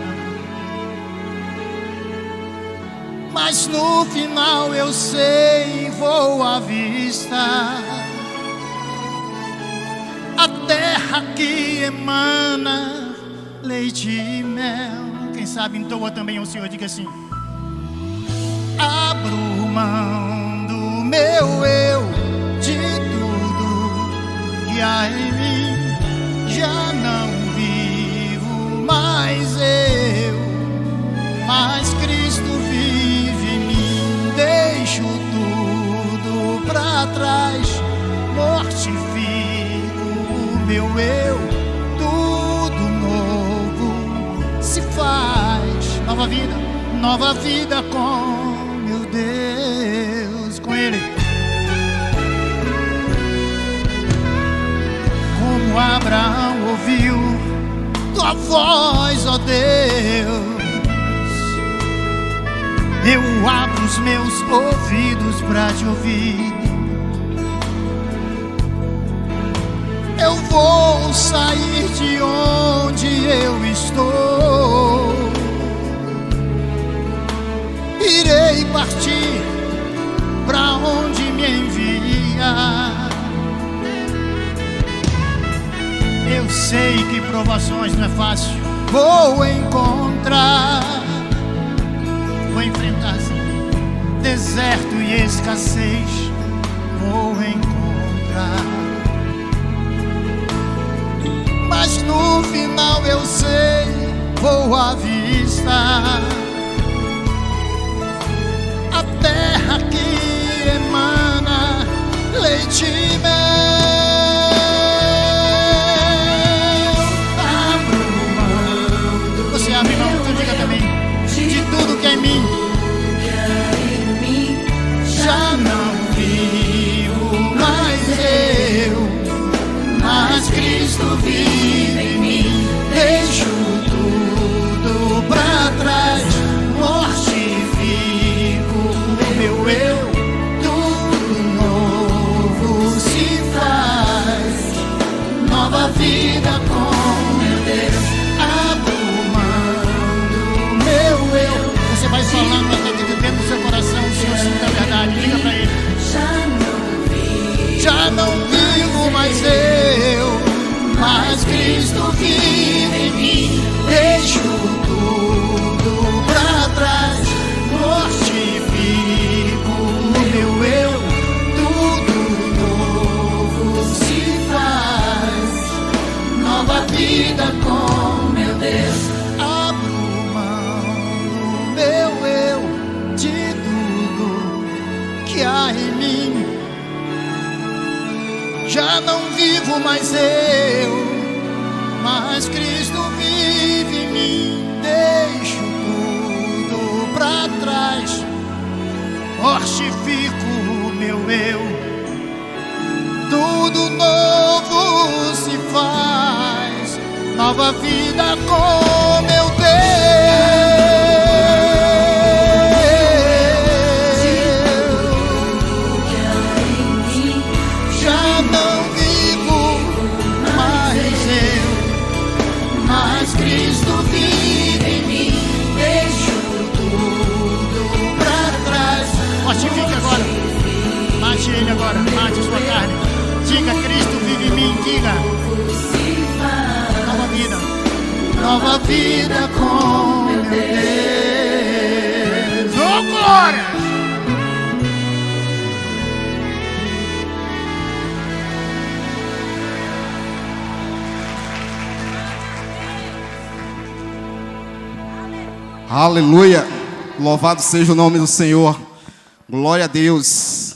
Mas no final eu sei, vou avistar a terra que emana leite e mel. Quem sabe entoa também ao Senhor, diga assim: abro mão do meu eu, de tudo que há em mim. Já não vivo mais eu, mas Cristo vive em mim. Deixo tudo pra trás, mortifico o meu eu, tudo novo se faz. Nova vida com meu Deus, com Ele. Como Abraão ouviu tua voz, ó Deus, eu abro os meus ouvidos pra te ouvir. Eu vou sair de onde eu estou, irei partir pra onde me envia. Eu sei que provações não é fácil, vou encontrar, vou enfrentar deserto e escassez, vou encontrar. Mas no final eu sei, vou avistar a terra que emana leite e mel. Abro mão, você abre mão, tu diga também, de tudo que é em mim. Já não vivo mais eu, mas Cristo vive em mim. Deixo tudo pra trás, mortifico o meu eu, tudo novo se faz. Nova vida com meu Deus. Abro mão do meu eu. Você vai falando até dentro do seu coração, o Senhor sinta a verdade. Diga pra Ele. Já não vivo mais eu, mas Cristo vive em mim. Deixo tudo pra trás, mortifico o meu eu, tudo novo se faz. Nova vida com meu Deus. Abro mão do meu eu, de tudo que há em mim. Já não vivo mais eu, mas Cristo vive em mim. Deixo tudo pra trás, mortifico o meu eu, tudo novo se faz. Nova vida com meu Deus. Cristo vive em mim, deixo tudo pra trás. Mortifique agora, mate ele agora, mate a sua carne. Diga, Cristo vive em mim, diga. Nova vida com meu Deus. Oh, glória! Aleluia! Louvado seja o nome do Senhor. Glória a Deus.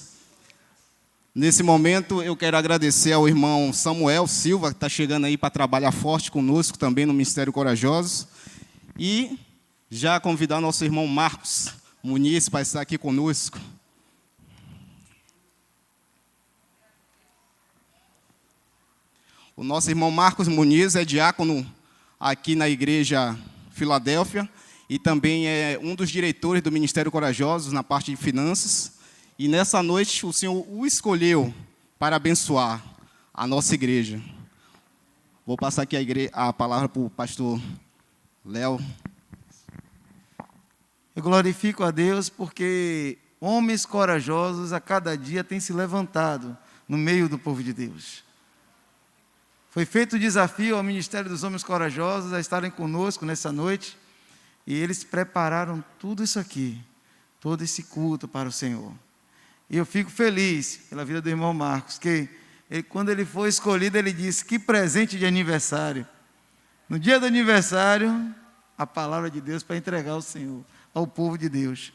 Nesse momento eu quero agradecer ao irmão Samuel Silva, que está chegando aí para trabalhar forte conosco também no Ministério Corajosos. E já convidar nosso irmão Marcos Muniz para estar aqui conosco. O nosso irmão Marcos Muniz é diácono aqui na Igreja Filadélfia e também é um dos diretores do Ministério Corajosos na parte de finanças. E nessa noite o Senhor o escolheu para abençoar a nossa igreja. Vou passar aqui a palavra para o pastor Léo. Eu glorifico a Deus porque homens corajosos a cada dia têm se levantado no meio do povo de Deus. Foi feito o desafio ao Ministério dos Homens Corajosos a estarem conosco nessa noite, e eles prepararam tudo isso aqui todo esse culto para o Senhor. E eu fico feliz pela vida do irmão Marcos, que quando ele foi escolhido, ele disse: que presente de aniversário. No dia do aniversário, a palavra de Deus para entregar ao Senhor, ao povo de Deus.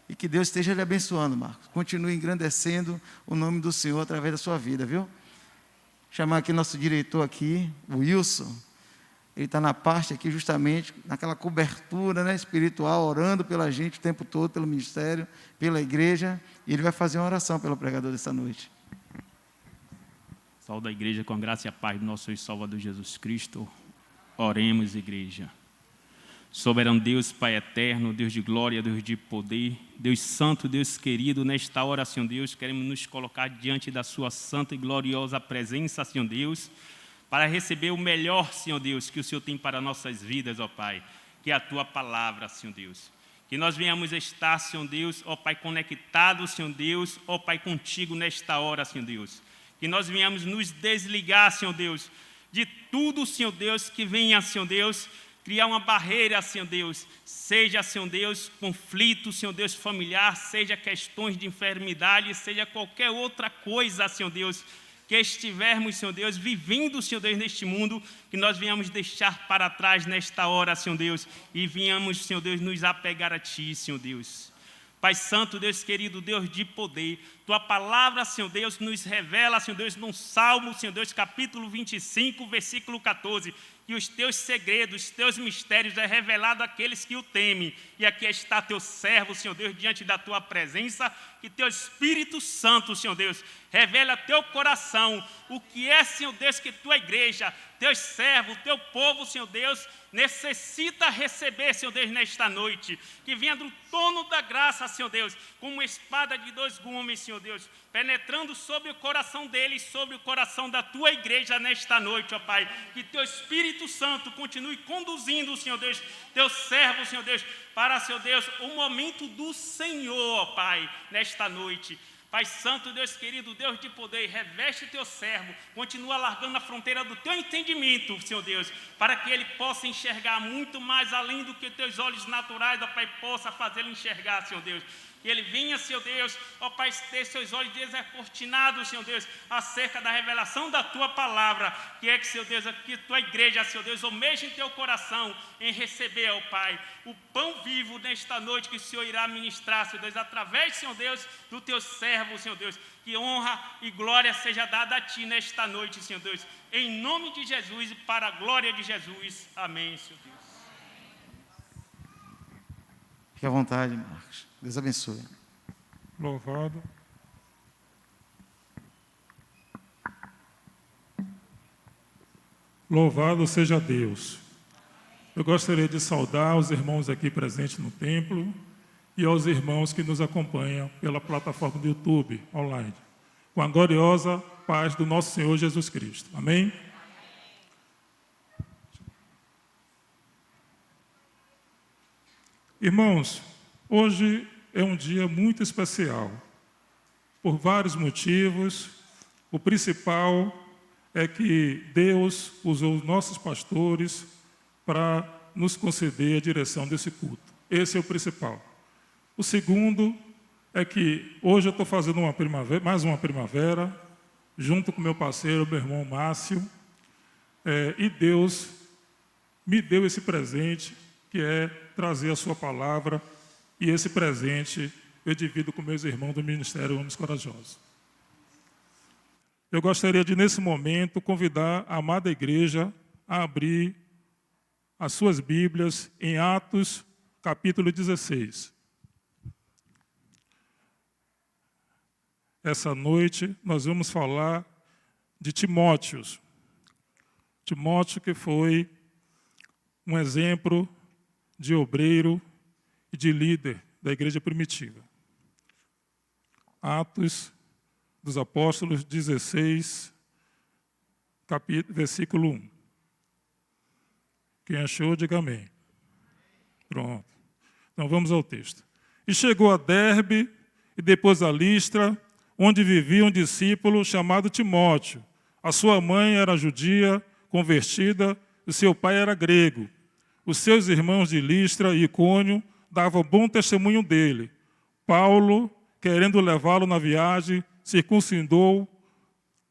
E que Deus esteja lhe abençoando, Marcos. Continue engrandecendo o nome do Senhor através da sua vida, viu? Chamar aqui nosso diretor aqui, o Wilson. Ele está na parte aqui justamente, naquela cobertura, né, espiritual, orando pela gente o tempo todo, pelo ministério, pela igreja. E ele vai fazer uma oração pelo pregador dessa noite. Saúde a igreja com a graça e a paz do nosso Senhor e Salvador Jesus Cristo. Oremos, igreja. Soberano Deus, Pai eterno, Deus de glória, Deus de poder, Deus santo, Deus querido, nesta hora, Senhor Deus, queremos nos colocar diante da sua santa e gloriosa presença, Senhor Deus, para receber o melhor, Senhor Deus, que o Senhor tem para nossas vidas, ó Pai, que é a Tua palavra, Senhor Deus. Que nós venhamos estar, Senhor Deus, ó Pai, conectados, Senhor Deus, ó Pai, contigo nesta hora, Senhor Deus. Que nós venhamos nos desligar, Senhor Deus, de tudo, Senhor Deus, que venha, Senhor Deus, criar uma barreira, Senhor Deus, seja, Senhor Deus, conflito, Senhor Deus, familiar, seja questões de enfermidade, seja qualquer outra coisa, Senhor Deus, que estivermos, Senhor Deus, vivendo, Senhor Deus, neste mundo, que nós venhamos deixar para trás nesta hora, Senhor Deus, e venhamos, Senhor Deus, nos apegar a Ti, Senhor Deus. Pai Santo, Deus querido, Deus de poder, Tua palavra, Senhor Deus, nos revela, Senhor Deus, no Salmo, Senhor Deus, capítulo 25, versículo 14, que os Teus segredos, os Teus mistérios é revelado àqueles que o temem. E aqui está Teu servo, Senhor Deus, diante da Tua presença, que Teu Espírito Santo, Senhor Deus, revela a Teu coração, o que é, Senhor Deus, que Tua igreja, Teus servos, Teu povo, Senhor Deus, necessita receber, Senhor Deus, nesta noite, que venha do trono da graça, Senhor Deus, como uma espada de 2 gumes, Senhor Deus, penetrando sobre o coração deles, sobre o coração da Tua igreja nesta noite, ó Pai, que Teu Espírito Santo continue conduzindo, Senhor Deus, Teu servo, Senhor Deus, para, Senhor Deus, o momento do Senhor, ó Pai, nesta noite. Pai Santo, Deus querido, Deus de poder, reveste Teu servo, continua alargando a fronteira do Teu entendimento, Senhor Deus, para que ele possa enxergar muito mais além do que Teus olhos naturais, ó Pai, possa fazê-lo enxergar, Senhor Deus. Que ele venha, Senhor Deus, ó Pai, ter seus olhos descortinados, Senhor Deus, acerca da revelação da Tua palavra, que é que, Senhor Deus, que Tua igreja, Senhor Deus, almeja em Teu coração em receber, ó Pai, o pão vivo nesta noite que o Senhor irá ministrar, Senhor Deus, através, Senhor Deus, do Teu servo, Senhor Deus, que honra e glória seja dada a Ti nesta noite, Senhor Deus, em nome de Jesus e para a glória de Jesus. Amém, Senhor Deus. Fique à vontade, Marcos. Deus abençoe. Louvado. Louvado seja Deus. Eu gostaria de saudar os irmãos aqui presentes no templo e aos irmãos que nos acompanham pela plataforma do YouTube online, com a gloriosa paz do nosso Senhor Jesus Cristo. Amém? Irmãos, hoje é um dia muito especial, por vários motivos. O principal é que Deus usou os nossos pastores para nos conceder a direção desse culto. Esse é o principal. O segundo é que hoje eu estou fazendo mais uma primavera, junto com meu parceiro, meu irmão Márcio, e Deus me deu esse presente, que é trazer a sua palavra, e esse presente eu divido com meus irmãos do Ministério Homens Corajosos. Eu gostaria de, nesse momento, convidar a amada igreja a abrir as suas Bíblias em Atos, capítulo 16. Essa noite nós vamos falar de Timóteo. Timóteo, que foi um exemplo de obreiro e de líder da igreja primitiva. Atos dos Apóstolos 16, versículo 1. Quem achou, diga amém. Pronto. Então vamos ao texto. E chegou a Derbe e depois a Listra, onde vivia um discípulo chamado Timóteo. A sua mãe era judia, convertida, e seu pai era grego. Os seus irmãos de Listra e Icônio davam bom testemunho dele, Paulo, querendo levá-lo na viagem, circuncidou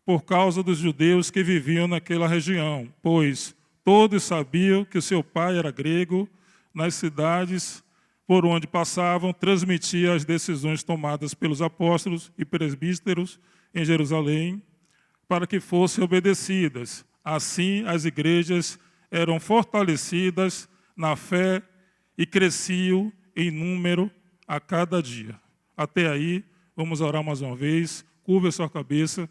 por causa dos judeus que viviam naquela região, pois todos sabiam que seu pai era grego. Nas cidades por onde passavam, transmitia as decisões tomadas pelos apóstolos e presbíteros em Jerusalém, para que fossem obedecidas. Assim, as igrejas eram fortalecidas na fé e cresciam em número a cada dia. Até aí, vamos orar mais uma vez. Curva a sua cabeça.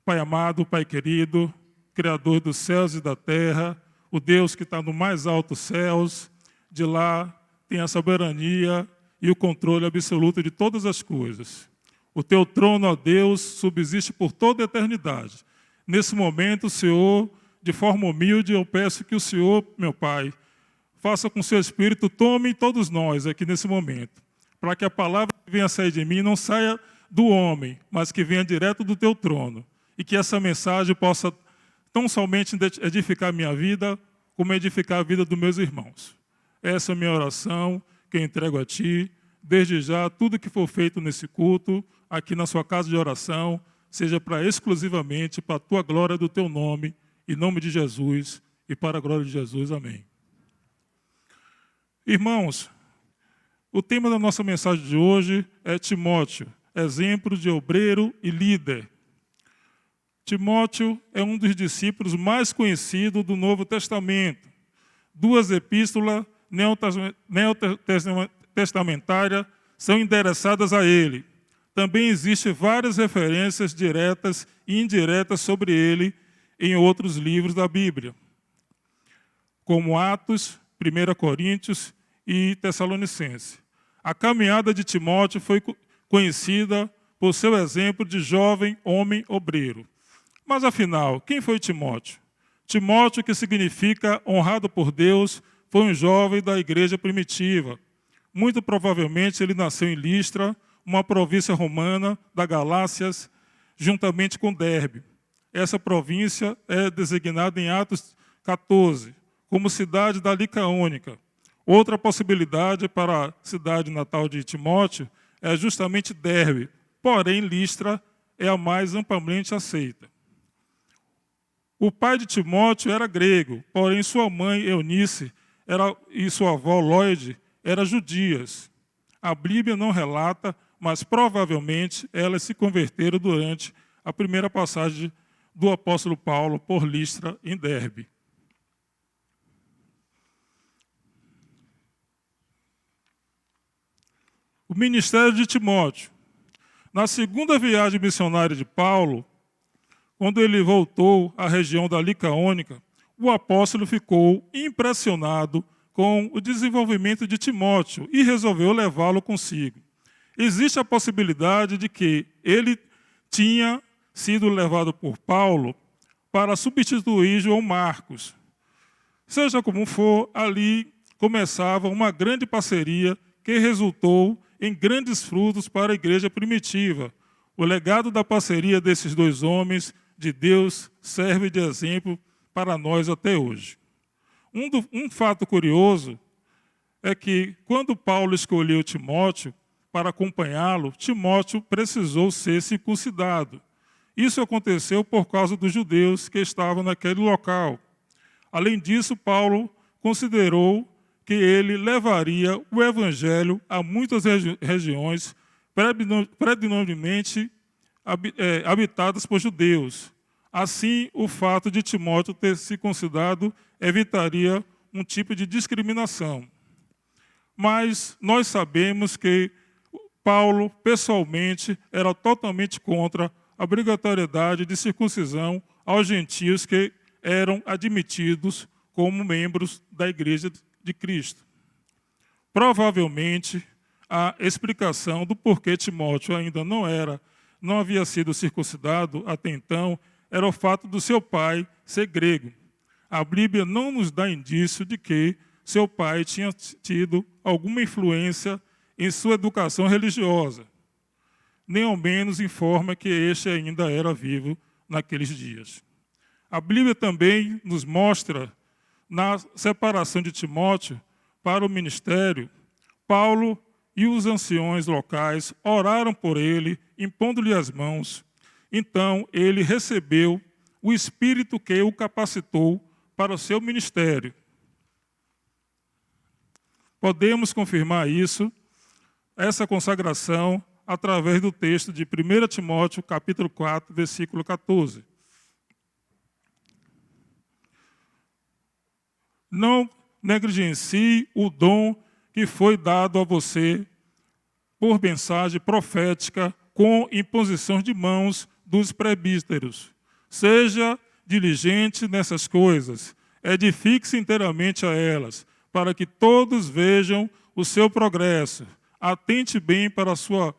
Pai amado, Pai querido, Criador dos céus e da terra, o Deus que está no mais alto céus, de lá tem a soberania e o controle absoluto de todas as coisas. O teu trono, ó Deus, subsiste por toda a eternidade. Nesse momento, Senhor, de forma humilde, eu peço que o Senhor, meu Pai, faça com seu Espírito, tome todos nós aqui nesse momento, para que a palavra que venha sair de mim não saia do homem, mas que venha direto do teu trono. E que essa mensagem possa tão somente edificar a minha vida, como edificar a vida dos meus irmãos. Essa é a minha oração, que eu entrego a Ti. Desde já, tudo que for feito nesse culto, aqui na sua casa de oração, seja exclusivamente para a Tua glória do Teu nome, em nome de Jesus e para a glória de Jesus. Amém. Irmãos, o tema da nossa mensagem de hoje é Timóteo, exemplo de obreiro e líder. Timóteo é um dos discípulos mais conhecidos do Novo Testamento. Duas epístolas neotestamentárias são endereçadas a ele. Também existem várias referências diretas e indiretas sobre ele em outros livros da Bíblia, como Atos, 1 Coríntios e Tessalonicenses. A caminhada de Timóteo foi conhecida por seu exemplo de jovem homem obreiro. Mas, afinal, quem foi Timóteo? Timóteo, que significa honrado por Deus, foi um jovem da igreja primitiva. Muito provavelmente ele nasceu em Listra, uma província romana da Galácias, juntamente com Derbe. Essa província é designada em Atos 14, como cidade da Licaônica. Outra possibilidade para a cidade natal de Timóteo é justamente Derbe, porém Listra é a mais amplamente aceita. O pai de Timóteo era grego, porém sua mãe, Eunice, e sua avó, Lóide, eram judias. A Bíblia não relata, mas provavelmente elas se converteram durante a primeira passagem do apóstolo Paulo por Listra, em Derbe. O ministério de Timóteo. Na segunda viagem missionária de Paulo, quando ele voltou à região da Licaônica, o apóstolo ficou impressionado com o desenvolvimento de Timóteo e resolveu levá-lo consigo. Existe a possibilidade de que ele tinha sido levado por Paulo para substituir João Marcos. Seja como for, ali começava uma grande parceria que resultou em grandes frutos para a igreja primitiva. O legado da parceria desses dois homens de Deus serve de exemplo para nós até hoje. Um fato curioso é que, quando Paulo escolheu Timóteo para acompanhá-lo, Timóteo precisou ser circuncidado. Isso aconteceu por causa dos judeus que estavam naquele local. Além disso, Paulo considerou que ele levaria o evangelho a muitas regiões predominantemente habitadas por judeus. Assim, o fato de Timóteo ter se circuncidado evitaria um tipo de discriminação. Mas nós sabemos que Paulo, pessoalmente, era totalmente contra a obrigatoriedade de circuncisão aos gentios que eram admitidos como membros da Igreja de Cristo. Provavelmente, a explicação do porquê Timóteo ainda não havia sido circuncidado até então era o fato do seu pai ser grego. A Bíblia não nos dá indício de que seu pai tinha tido alguma influência em sua educação religiosa, nem ao menos informa que este ainda era vivo naqueles dias. A Bíblia também nos mostra, na separação de Timóteo para o ministério, Paulo e os anciões locais oraram por ele, impondo-lhe as mãos. Então ele recebeu o Espírito que o capacitou para o seu ministério. Podemos confirmar isso, essa consagração, através do texto de 1 Timóteo, capítulo 4, versículo 14. Não negligencie o dom que foi dado a você por mensagem profética com imposição de mãos dos presbíteros. Seja diligente nessas coisas, edifique-se inteiramente a elas, para que todos vejam o seu progresso. Atente bem para a sua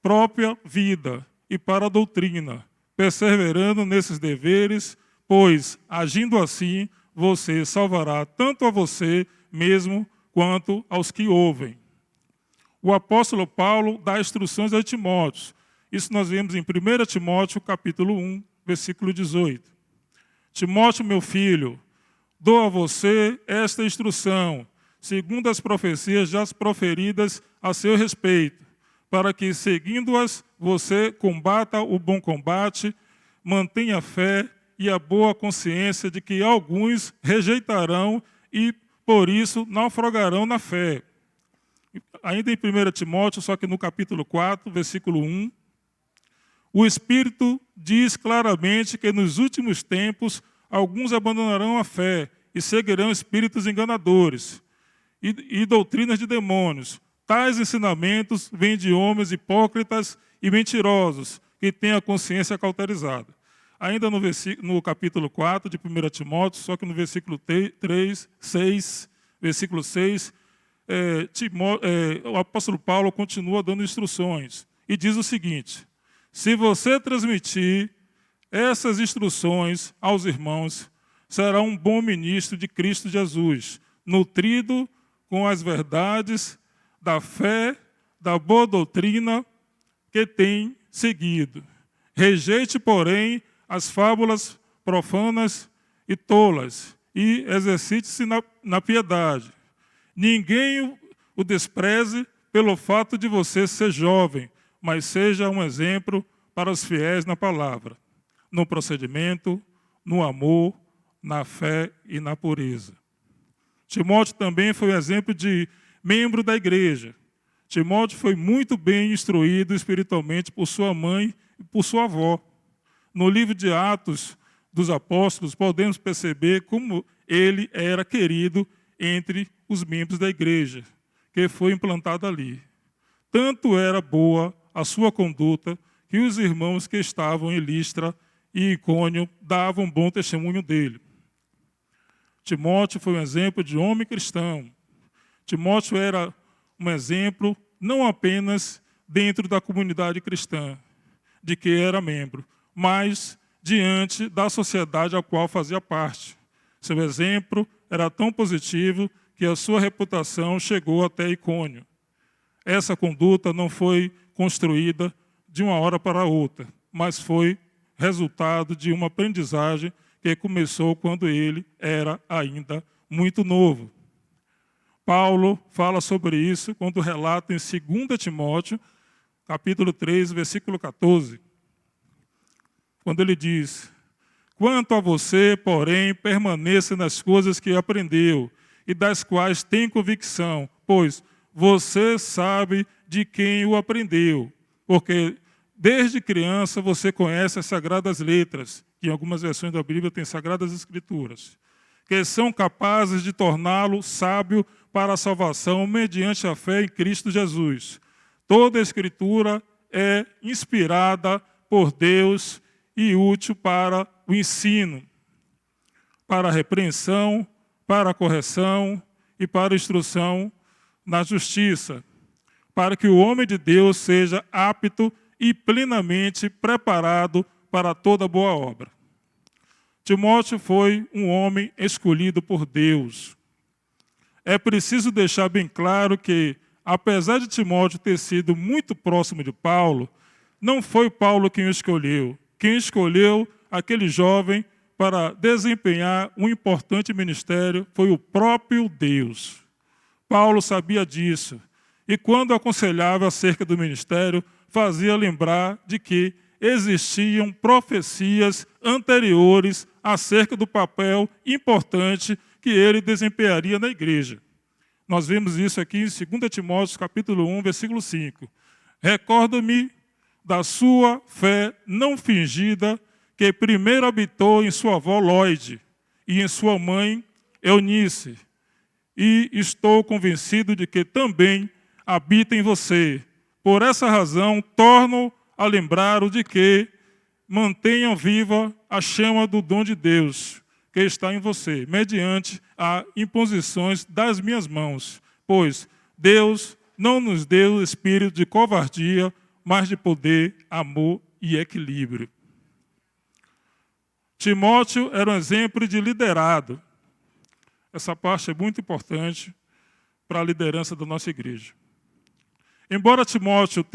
própria vida e para a doutrina, perseverando nesses deveres, pois, agindo assim, você salvará tanto a você mesmo quanto aos que ouvem. O apóstolo Paulo dá instruções a Timóteo. Isso nós vemos em 1 Timóteo, capítulo 1, versículo 18. Timóteo, meu filho, dou a você esta instrução, segundo as profecias já proferidas a seu respeito, para que, seguindo-as, você combata o bom combate, mantenha a fé e a boa consciência de que alguns rejeitarão e, por isso, naufragarão na fé. Ainda em 1 Timóteo, só que no capítulo 4, versículo 1, o Espírito diz claramente que nos últimos tempos alguns abandonarão a fé e seguirão espíritos enganadores e doutrinas de demônios. Tais ensinamentos vêm de homens hipócritas e mentirosos, que têm a consciência cauterizada. Ainda no capítulo 4 de 1 Timóteo, só que no versículo 6, o apóstolo Paulo continua dando instruções e diz o seguinte: se você transmitir essas instruções aos irmãos, será um bom ministro de Cristo Jesus, nutrido com as verdades da fé, da boa doutrina que tem seguido. Rejeite, porém, as fábulas profanas e tolas e exercite-se na piedade. Ninguém o despreze pelo fato de você ser jovem, mas seja um exemplo para os fiéis na palavra, no procedimento, no amor, na fé e na pureza. Timóteo também foi um exemplo de membro da igreja. Timóteo foi muito bem instruído espiritualmente por sua mãe e por sua avó. No livro de Atos dos Apóstolos, podemos perceber como ele era querido entre os membros da igreja, que foi implantado ali. Tanto era boa a sua conduta que os irmãos que estavam em Listra e Icônio davam bom testemunho dele. Timóteo foi um exemplo de homem cristão. Timóteo era um exemplo não apenas dentro da comunidade cristã, de que era membro, mas diante da sociedade a qual fazia parte. Seu exemplo era tão positivo que a sua reputação chegou até Icônio. Essa conduta não foi construída de uma hora para outra, mas foi resultado de uma aprendizagem que começou quando ele era ainda muito novo. Paulo fala sobre isso quando relata em 2 Timóteo, capítulo 3, versículo 14, quando ele diz: quanto a você, porém, permaneça nas coisas que aprendeu e das quais tem convicção, pois você sabe de quem o aprendeu, porque desde criança você conhece as Sagradas Letras, que em algumas versões da Bíblia tem Sagradas Escrituras, que são capazes de torná-lo sábio para a salvação mediante a fé em Cristo Jesus. Toda a Escritura é inspirada por Deus e útil para o ensino, para a repreensão, para a correção e para a instrução na justiça, para que o homem de Deus seja apto e plenamente preparado para toda boa obra. Timóteo foi um homem escolhido por Deus. É preciso deixar bem claro que, apesar de Timóteo ter sido muito próximo de Paulo, não foi Paulo quem o escolheu. Quem escolheu aquele jovem para desempenhar um importante ministério foi o próprio Deus. Paulo sabia disso E quando aconselhava acerca do ministério, fazia lembrar de que existiam profecias anteriores acerca do papel importante que ele desempenharia na igreja. Nós vemos isso aqui em 2 Timóteo, capítulo 1, versículo 5. Recorda-me da sua fé não fingida, que primeiro habitou em sua avó Lóide e em sua mãe Eunice, e estou convencido de que também habita em você. Por essa razão, torno a lembrar-o de que mantenham viva a chama do dom de Deus que está em você, mediante a imposições das minhas mãos. Pois Deus não nos deu o espírito de covardia, mas de poder, amor e equilíbrio. Timóteo era um exemplo de liderado. Essa parte é muito importante para a liderança da nossa igreja. Embora Timóteo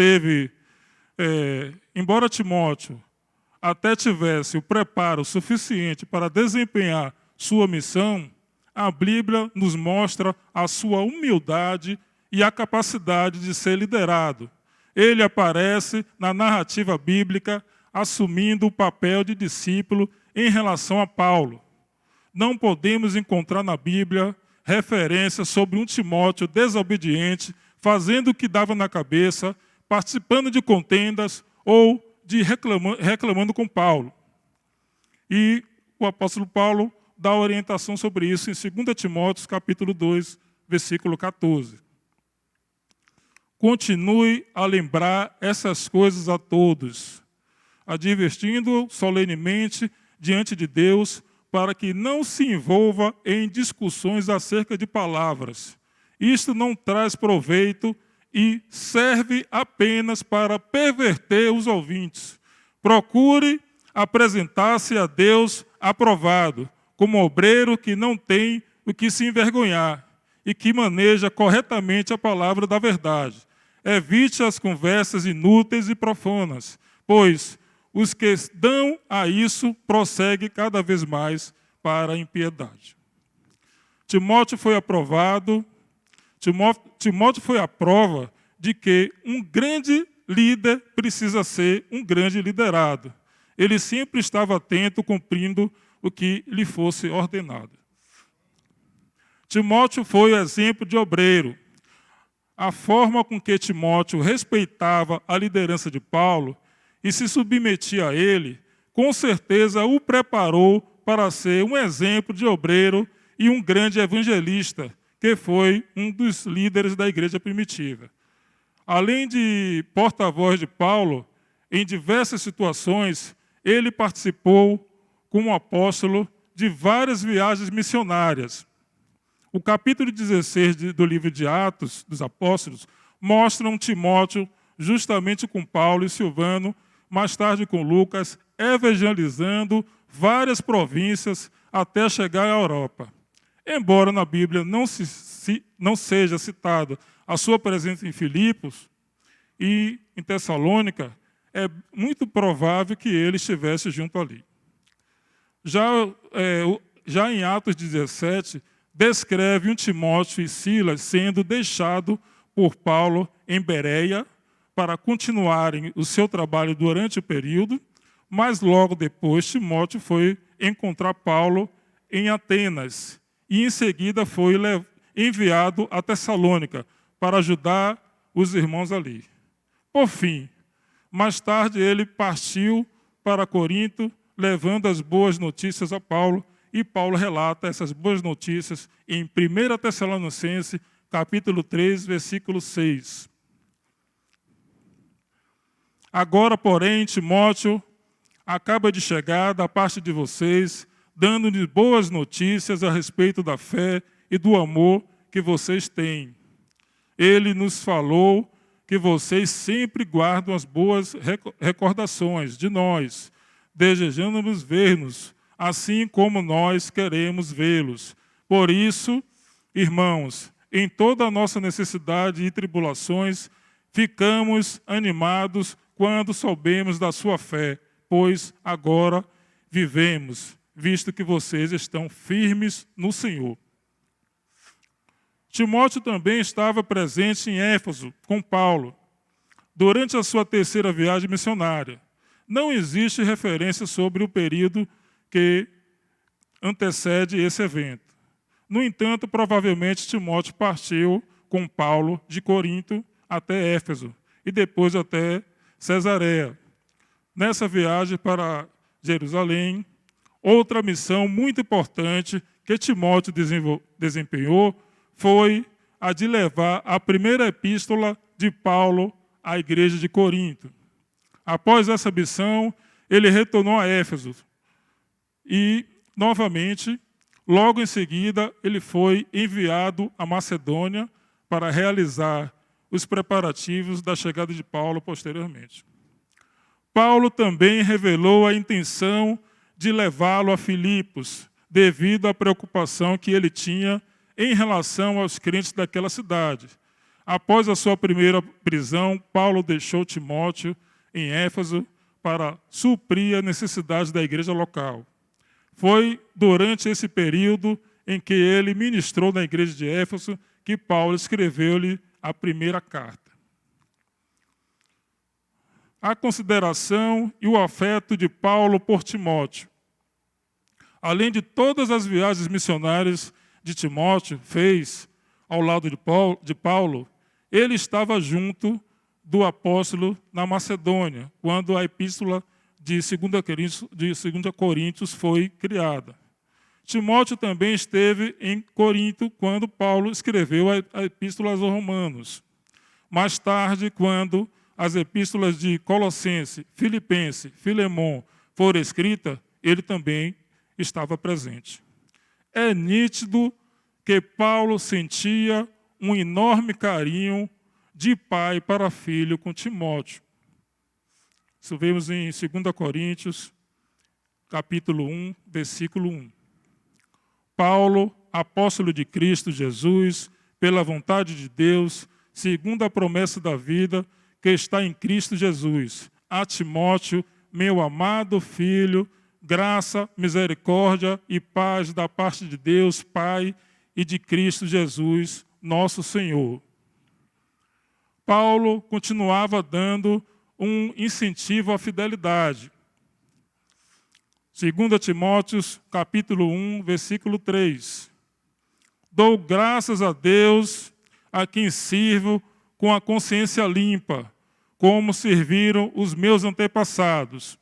até tivesse o preparo suficiente para desempenhar sua missão, a Bíblia nos mostra a sua humildade e a capacidade de ser liderado. Ele aparece na narrativa bíblica assumindo o papel de discípulo em relação a Paulo. Não podemos encontrar na Bíblia referência sobre um Timóteo desobediente, fazendo o que dava na cabeça, participando de contendas ou de reclamando com Paulo. E o apóstolo Paulo dá orientação sobre isso em 2 Timóteo, capítulo 2, versículo 14. Continue a lembrar essas coisas a todos, advertindo solenemente diante de Deus, para que não se envolva em discussões acerca de palavras. Isto não traz proveito e serve apenas para perverter os ouvintes. Procure apresentar-se a Deus aprovado, como obreiro que não tem o que se envergonhar e que maneja corretamente a palavra da verdade. Evite as conversas inúteis e profanas, pois os que dão a isso prosseguem cada vez mais para a impiedade. Timóteo foi aprovado. Timóteo foi a prova de que um grande líder precisa ser um grande liderado. Ele sempre estava atento, cumprindo o que lhe fosse ordenado. Timóteo foi exemplo de obreiro. A forma com que Timóteo respeitava a liderança de Paulo e se submetia a ele, com certeza o preparou para ser um exemplo de obreiro e um grande evangelista, que foi um dos líderes da igreja primitiva. Além de porta-voz de Paulo, em diversas situações, ele participou como apóstolo de várias viagens missionárias. O capítulo 16 do livro de Atos dos Apóstolos mostra um Timóteo justamente com Paulo e Silvano, mais tarde com Lucas, evangelizando várias províncias até chegar à Europa. Embora na Bíblia não seja citado a sua presença em Filipos e em Tessalônica, é muito provável que ele estivesse junto ali. Já em Atos 17, descreve um Timóteo e Silas sendo deixado por Paulo em Bereia para continuarem o seu trabalho durante o período, mas logo depois Timóteo foi encontrar Paulo em Atenas e em seguida foi enviado a Tessalônica para ajudar os irmãos ali. Por fim, mais tarde ele partiu para Corinto, levando as boas notícias a Paulo, e Paulo relata essas boas notícias em 1 Tessalonicenses, capítulo 3, versículo 6. Agora, porém, Timóteo acaba de chegar da parte de vocês, dando-lhes boas notícias a respeito da fé e do amor que vocês têm. Ele nos falou que vocês sempre guardam as boas recordações de nós, desejando-nos ver-nos, assim como nós queremos vê-los. Por isso, irmãos, em toda a nossa necessidade e tribulações, ficamos animados quando soubemos da sua fé, pois agora vivemos, visto que vocês estão firmes no Senhor. Timóteo também estava presente em Éfeso com Paulo, durante a sua terceira viagem missionária. Não existe referência sobre o período que antecede esse evento. No entanto, provavelmente Timóteo partiu com Paulo de Corinto até Éfeso e depois até Cesareia. Nessa viagem para Jerusalém, outra missão muito importante que Timóteo desempenhou foi a de levar a primeira epístola de Paulo à igreja de Corinto. Após essa missão, ele retornou a Éfeso e, novamente, logo em seguida, ele foi enviado à Macedônia para realizar os preparativos da chegada de Paulo posteriormente. Paulo também revelou a intenção de levá-lo a Filipos, devido à preocupação que ele tinha em relação aos crentes daquela cidade. Após a sua primeira prisão, Paulo deixou Timóteo em Éfeso para suprir a necessidade da igreja local. Foi durante esse período em que ele ministrou na igreja de Éfeso que Paulo escreveu-lhe a primeira carta. A consideração e o afeto de Paulo por Timóteo. Além de todas as viagens missionárias de Timóteo fez ao lado de Paulo, ele estava junto do apóstolo na Macedônia, quando a epístola de 2 Coríntios foi criada. Timóteo também esteve em Corinto quando Paulo escreveu a epístola aos Romanos. Mais tarde, quando as epístolas de Colossenses, Filipenses, Filemão foram escritas, ele também estava presente. É nítido que Paulo sentia um enorme carinho de pai para filho com Timóteo. Isso vemos em 2 Coríntios, capítulo 1, versículo 1. Paulo, apóstolo de Cristo Jesus, pela vontade de Deus, segundo a promessa da vida que está em Cristo Jesus, a Timóteo, meu amado filho, graça, misericórdia e paz da parte de Deus, Pai, e de Cristo Jesus, nosso Senhor. Paulo continuava dando um incentivo à fidelidade. 2 Timóteo, capítulo 1, versículo 3. Dou graças a Deus a quem sirvo com a consciência limpa, como serviram os meus antepassados.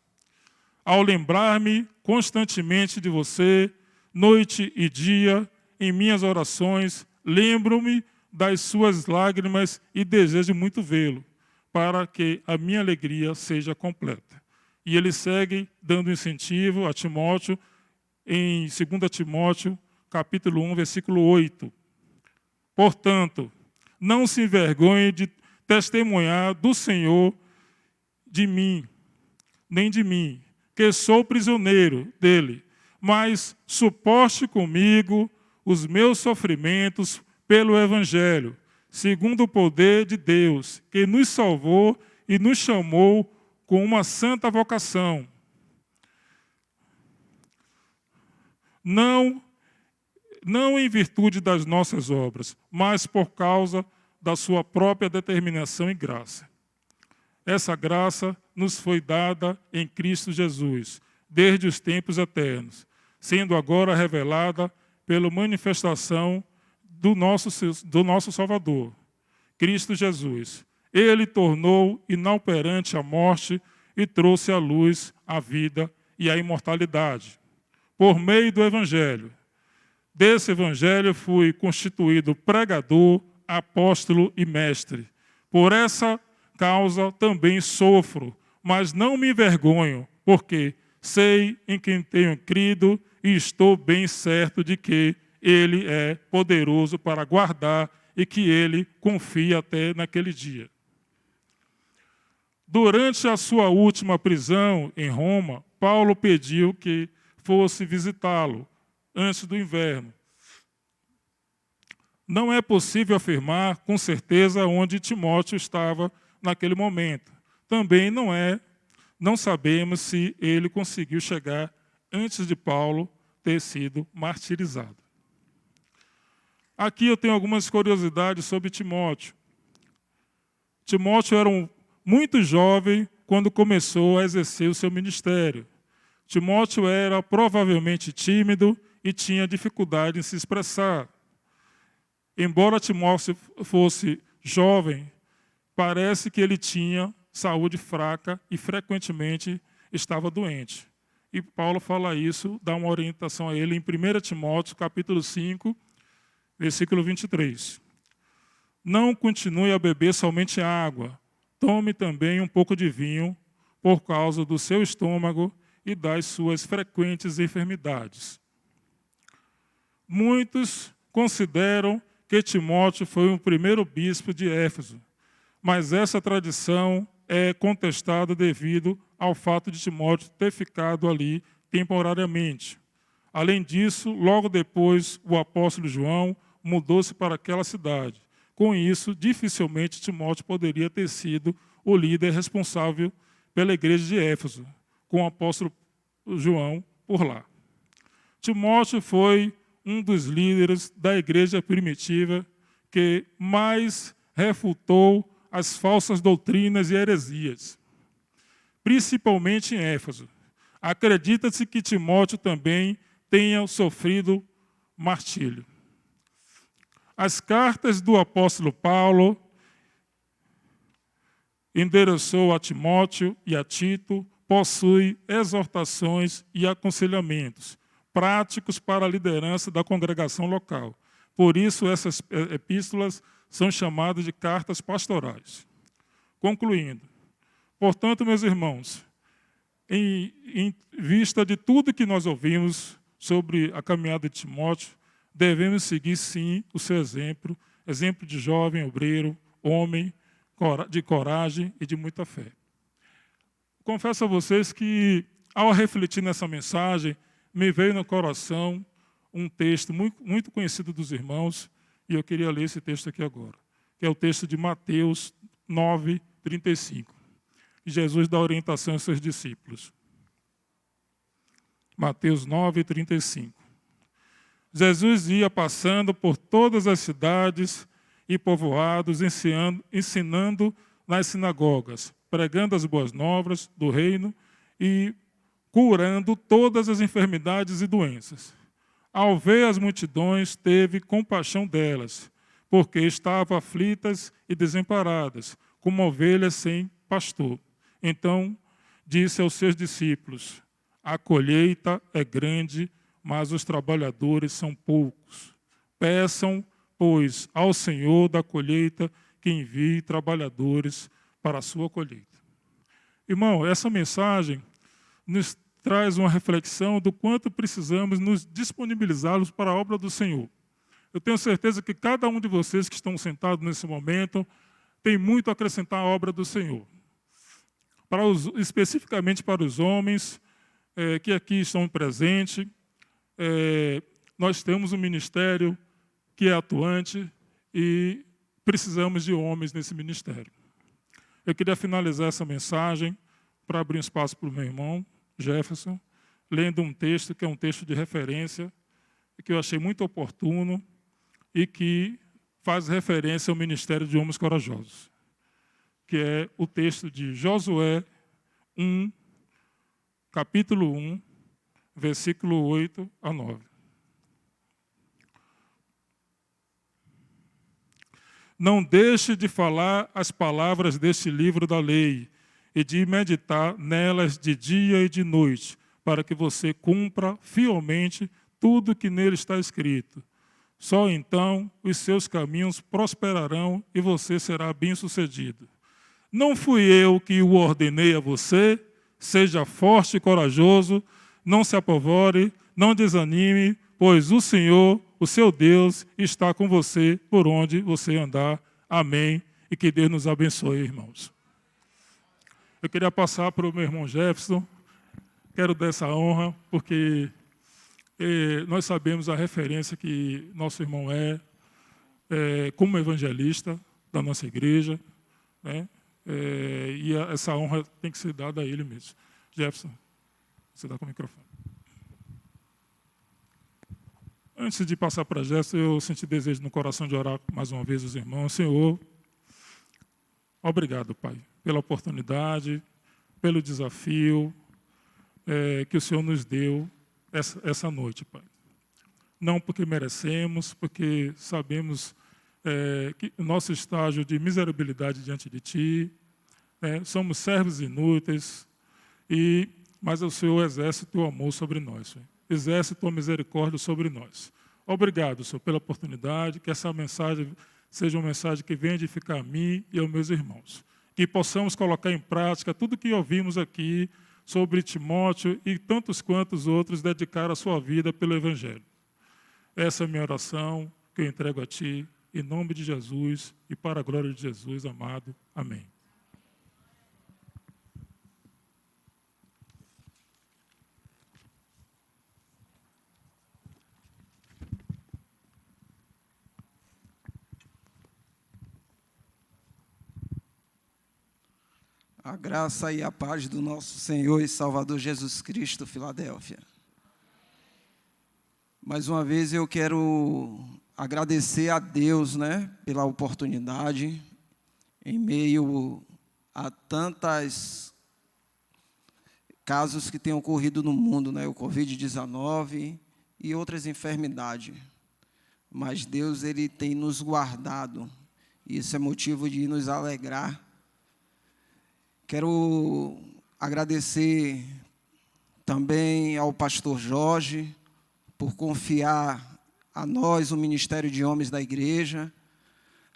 Ao lembrar-me constantemente de você, noite e dia, em minhas orações, lembro-me das suas lágrimas e desejo muito vê-lo, para que a minha alegria seja completa. E ele segue dando incentivo a Timóteo em 2 Timóteo, capítulo 1, versículo 8. Portanto, não se envergonhe de testemunhar do Senhor de mim, nem de mim, que sou prisioneiro dele, mas suporte comigo os meus sofrimentos pelo Evangelho, segundo o poder de Deus, que nos salvou e nos chamou com uma santa vocação. Não em virtude das nossas obras, mas por causa da sua própria determinação e graça. Essa graça nos foi dada em Cristo Jesus, desde os tempos eternos, sendo agora revelada pela manifestação do nosso Salvador, Cristo Jesus. Ele tornou inoperante a morte e trouxe à luz a vida e a imortalidade, por meio do Evangelho. Desse Evangelho fui constituído pregador, apóstolo e mestre. Por essa causa também sofro, mas não me envergonho, porque sei em quem tenho crido e estou bem certo de que Ele é poderoso para guardar e que Ele confia até naquele dia. Durante a sua última prisão em Roma, Paulo pediu que fosse visitá-lo antes do inverno. Não é possível afirmar com certeza onde Timóteo estava naquele momento. Também não sabemos se ele conseguiu chegar antes de Paulo ter sido martirizado. Aqui eu tenho algumas curiosidades sobre Timóteo. Timóteo era muito jovem quando começou a exercer o seu ministério. Timóteo era provavelmente tímido e tinha dificuldade em se expressar. Embora Timóteo fosse jovem, parece que ele tinha saúde fraca e frequentemente estava doente. E Paulo fala isso, dá uma orientação a ele em 1 Timóteo, capítulo 5, versículo 23. Não continue a beber somente água, tome também um pouco de vinho, por causa do seu estômago e das suas frequentes enfermidades. Muitos consideram que Timóteo foi o primeiro bispo de Éfeso, mas essa tradição é contestada devido ao fato de Timóteo ter ficado ali temporariamente. Além disso, logo depois, o apóstolo João mudou-se para aquela cidade. Com isso, dificilmente Timóteo poderia ter sido o líder responsável pela igreja de Éfeso, com o apóstolo João por lá. Timóteo foi um dos líderes da igreja primitiva que mais refutou as falsas doutrinas e heresias, principalmente em Éfeso. Acredita-se que Timóteo também tenha sofrido martírio. As cartas do apóstolo Paulo endereçou a Timóteo e a Tito possuem exortações e aconselhamentos práticos para a liderança da congregação local. Por isso, essas epístolas são chamadas de cartas pastorais. Concluindo, portanto, meus irmãos, em vista de tudo que nós ouvimos sobre a caminhada de Timóteo, devemos seguir, sim, o seu exemplo, exemplo de jovem obreiro, homem, de coragem e de muita fé. Confesso a vocês que, ao refletir nessa mensagem, me veio no coração um texto muito conhecido dos irmãos, e eu queria ler esse texto aqui agora, que é o texto de Mateus 9, 35. Jesus dá orientação aos seus discípulos. Mateus 9, 35. Jesus ia passando por todas as cidades e povoados, ensinando nas sinagogas, pregando as boas novas do reino e curando todas as enfermidades e doenças. Ao ver as multidões, teve compaixão delas, porque estavam aflitas e desamparadas, como ovelhas sem pastor. Então disse aos seus discípulos: a colheita é grande, mas os trabalhadores são poucos. Peçam, pois, ao Senhor da colheita que envie trabalhadores para a sua colheita. Irmão, essa mensagem nos traz uma reflexão do quanto precisamos nos disponibilizá-los para a obra do Senhor. Eu tenho certeza que cada um de vocês que estão sentados nesse momento tem muito a acrescentar à obra do Senhor. Especificamente para os homens que aqui estão presentes, nós temos um ministério que é atuante e precisamos de homens nesse ministério. Eu queria finalizar essa mensagem para abrir um espaço para o meu irmão, Jefferson, lendo um texto que é um texto de referência, que eu achei muito oportuno e que faz referência ao Ministério de Homens Corajosos, que é o texto de Josué 1, capítulo 1, versículo 8 a 9. Não deixe de falar as palavras deste livro da lei e de meditar nelas de dia e de noite, para que você cumpra fielmente tudo que nele está escrito. Só então os seus caminhos prosperarão e você será bem-sucedido. Não fui eu que o ordenei a você? Seja forte e corajoso, não se apavore, não desanime, pois o Senhor, o seu Deus, está com você por onde você andar. Amém. E que Deus nos abençoe, irmãos. Eu queria passar para o meu irmão Jefferson. Quero dar essa honra, porque nós sabemos a referência que nosso irmão é como evangelista da nossa igreja, né? E essa honra tem que ser dada a ele mesmo. Jefferson, você dá com o microfone. Antes de passar para a Jéssica, eu senti desejo no coração de orar mais uma vez os irmãos. Senhor, obrigado, Pai, pela oportunidade, pelo desafio que o Senhor nos deu essa noite, Pai. Não porque merecemos, porque sabemos que o nosso estágio de miserabilidade diante de Ti, somos servos inúteis, mas o Senhor exerce o Teu amor sobre nós, Senhor. Exerce a Tua misericórdia sobre nós. Obrigado, Senhor, pela oportunidade, que essa mensagem seja uma mensagem que venha edificar a mim e aos meus irmãos. Que possamos colocar em prática tudo que ouvimos aqui sobre Timóteo e tantos quantos outros dedicaram a sua vida pelo Evangelho. Essa é a minha oração que eu entrego a Ti, em nome de Jesus e para a glória de Jesus, amado. Amém. A graça e a paz do nosso Senhor e Salvador Jesus Cristo, Filadélfia. Mais uma vez eu quero agradecer a Deus, pela oportunidade, em meio a tantos casos que têm ocorrido no mundo, o Covid-19 e outras enfermidades. Mas Deus, Ele tem nos guardado, e isso é motivo de nos alegrar. Quero agradecer também ao pastor Jorge por confiar a nós o Ministério de Homens da Igreja.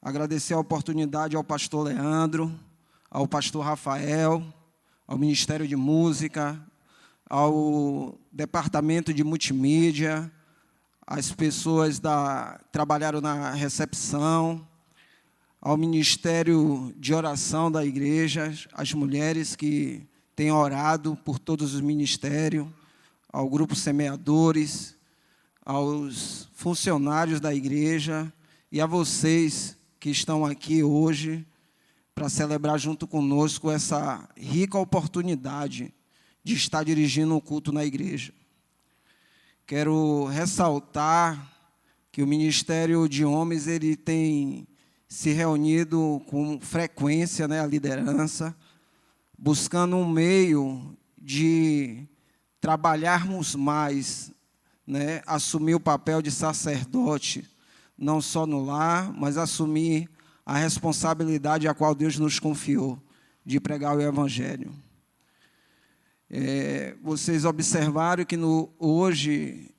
Agradecer a oportunidade ao pastor Leandro, ao pastor Rafael, ao Ministério de Música, ao Departamento de Multimídia, às pessoas que trabalharam na recepção, ao Ministério de Oração da Igreja, às mulheres que têm orado por todos os ministérios, ao Grupo Semeadores, aos funcionários da Igreja e a vocês que estão aqui hoje para celebrar junto conosco essa rica oportunidade de estar dirigindo um culto na Igreja. Quero ressaltar que o Ministério de Homens ele tem se reunido com frequência, a liderança, buscando um meio de trabalharmos mais, assumir o papel de sacerdote, não só no lar, mas assumir a responsabilidade a qual Deus nos confiou, de pregar o Evangelho. Vocês observaram que hoje,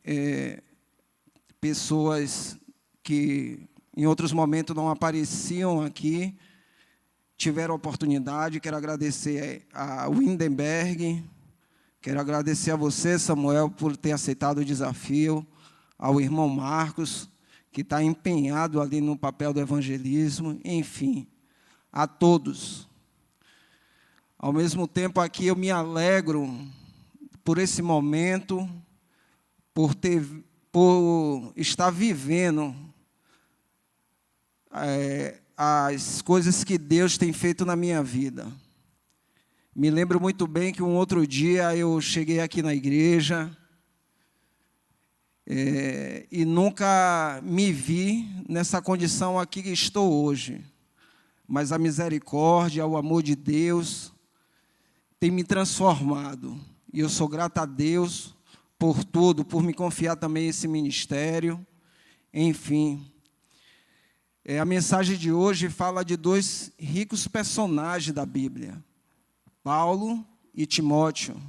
pessoas que em outros momentos não apareciam aqui, tiveram oportunidade. Quero agradecer a Windenberg, quero agradecer a você, Samuel, por ter aceitado o desafio, ao irmão Marcos, que está empenhado ali no papel do evangelismo, enfim, a todos. Ao mesmo tempo, aqui eu me alegro por esse momento, por estar vivendo as coisas que Deus tem feito na minha vida. Me lembro muito bem que um outro dia eu cheguei aqui na igreja e nunca me vi nessa condição aqui que estou hoje. Mas a misericórdia, o amor de Deus tem me transformado. E eu sou grato a Deus por tudo, por me confiar também esse ministério. Enfim, a mensagem de hoje fala de dois ricos personagens da Bíblia, Paulo e Timóteo.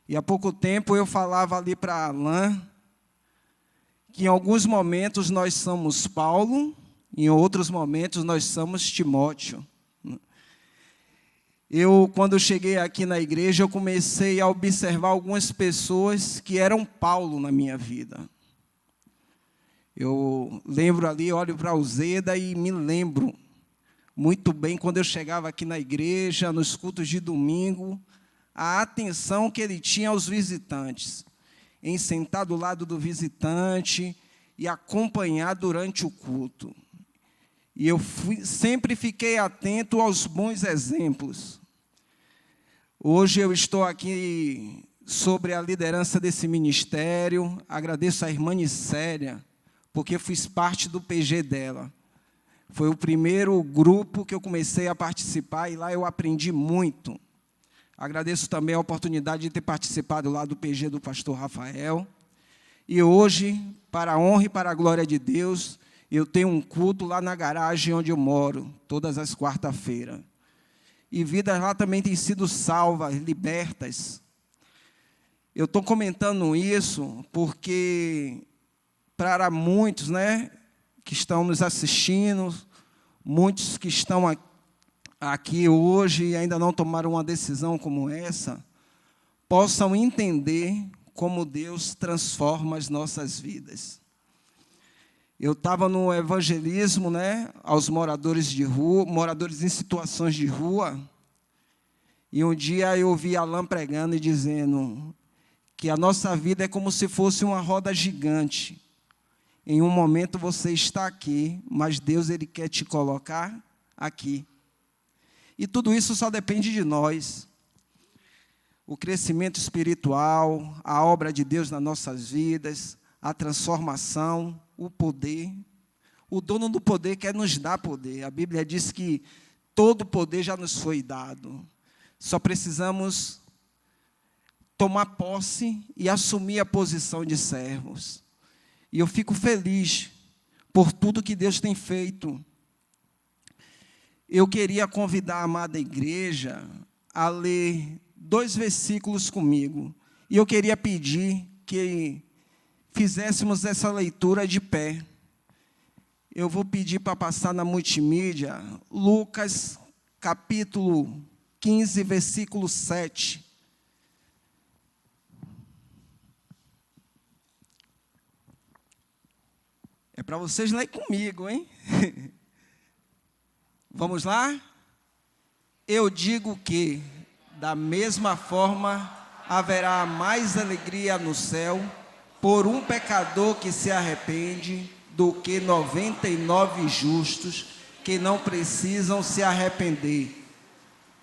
E há pouco tempo eu falava ali para Alain que em alguns momentos nós somos Paulo, em outros momentos nós somos Timóteo. Quando eu cheguei aqui na igreja, eu comecei a observar algumas pessoas que eram Paulo na minha vida. Eu lembro ali, olho para o Zeda e me lembro muito bem quando eu chegava aqui na igreja, nos cultos de domingo, a atenção que ele tinha aos visitantes, em sentar do lado do visitante e acompanhar durante o culto. E eu sempre fiquei atento aos bons exemplos. Hoje eu estou aqui sobre a liderança desse ministério. Agradeço à irmã Nicélia, porque fiz parte do PG dela. Foi o primeiro grupo que eu comecei a participar e lá eu aprendi muito. Agradeço também a oportunidade de ter participado lá do PG do pastor Rafael. E hoje, para a honra e para a glória de Deus, eu tenho um culto lá na garagem onde eu moro, todas as quarta-feiras. E vidas lá também têm sido salvas, libertas. Eu estou comentando isso porque, para muitos, né, que estão nos assistindo, muitos que estão aqui hoje e ainda não tomaram uma decisão como essa, possam entender como Deus transforma as nossas vidas. Eu estava no evangelismo, né, aos moradores de rua, moradores em situações de rua, e um dia eu ouvi Alain pregando e dizendo que a nossa vida é como se fosse uma roda gigante. Em um momento você está aqui, mas Deus ele quer te colocar aqui. E tudo isso só depende de nós. O crescimento espiritual, a obra de Deus nas nossas vidas, a transformação, o poder. O dono do poder quer nos dar poder. A Bíblia diz que todo poder já nos foi dado. Só precisamos tomar posse e assumir a posição de servos. E eu fico feliz por tudo que Deus tem feito. Eu queria convidar a amada igreja a ler 2 versículos comigo. E eu queria pedir que fizéssemos essa leitura de pé. Eu vou pedir para passar na multimídia, Lucas, capítulo 15, versículo 7. É para vocês lerem comigo, hein? Vamos lá? Eu digo que, da mesma forma, haverá mais alegria no céu por um pecador que se arrepende do que 99 justos que não precisam se arrepender.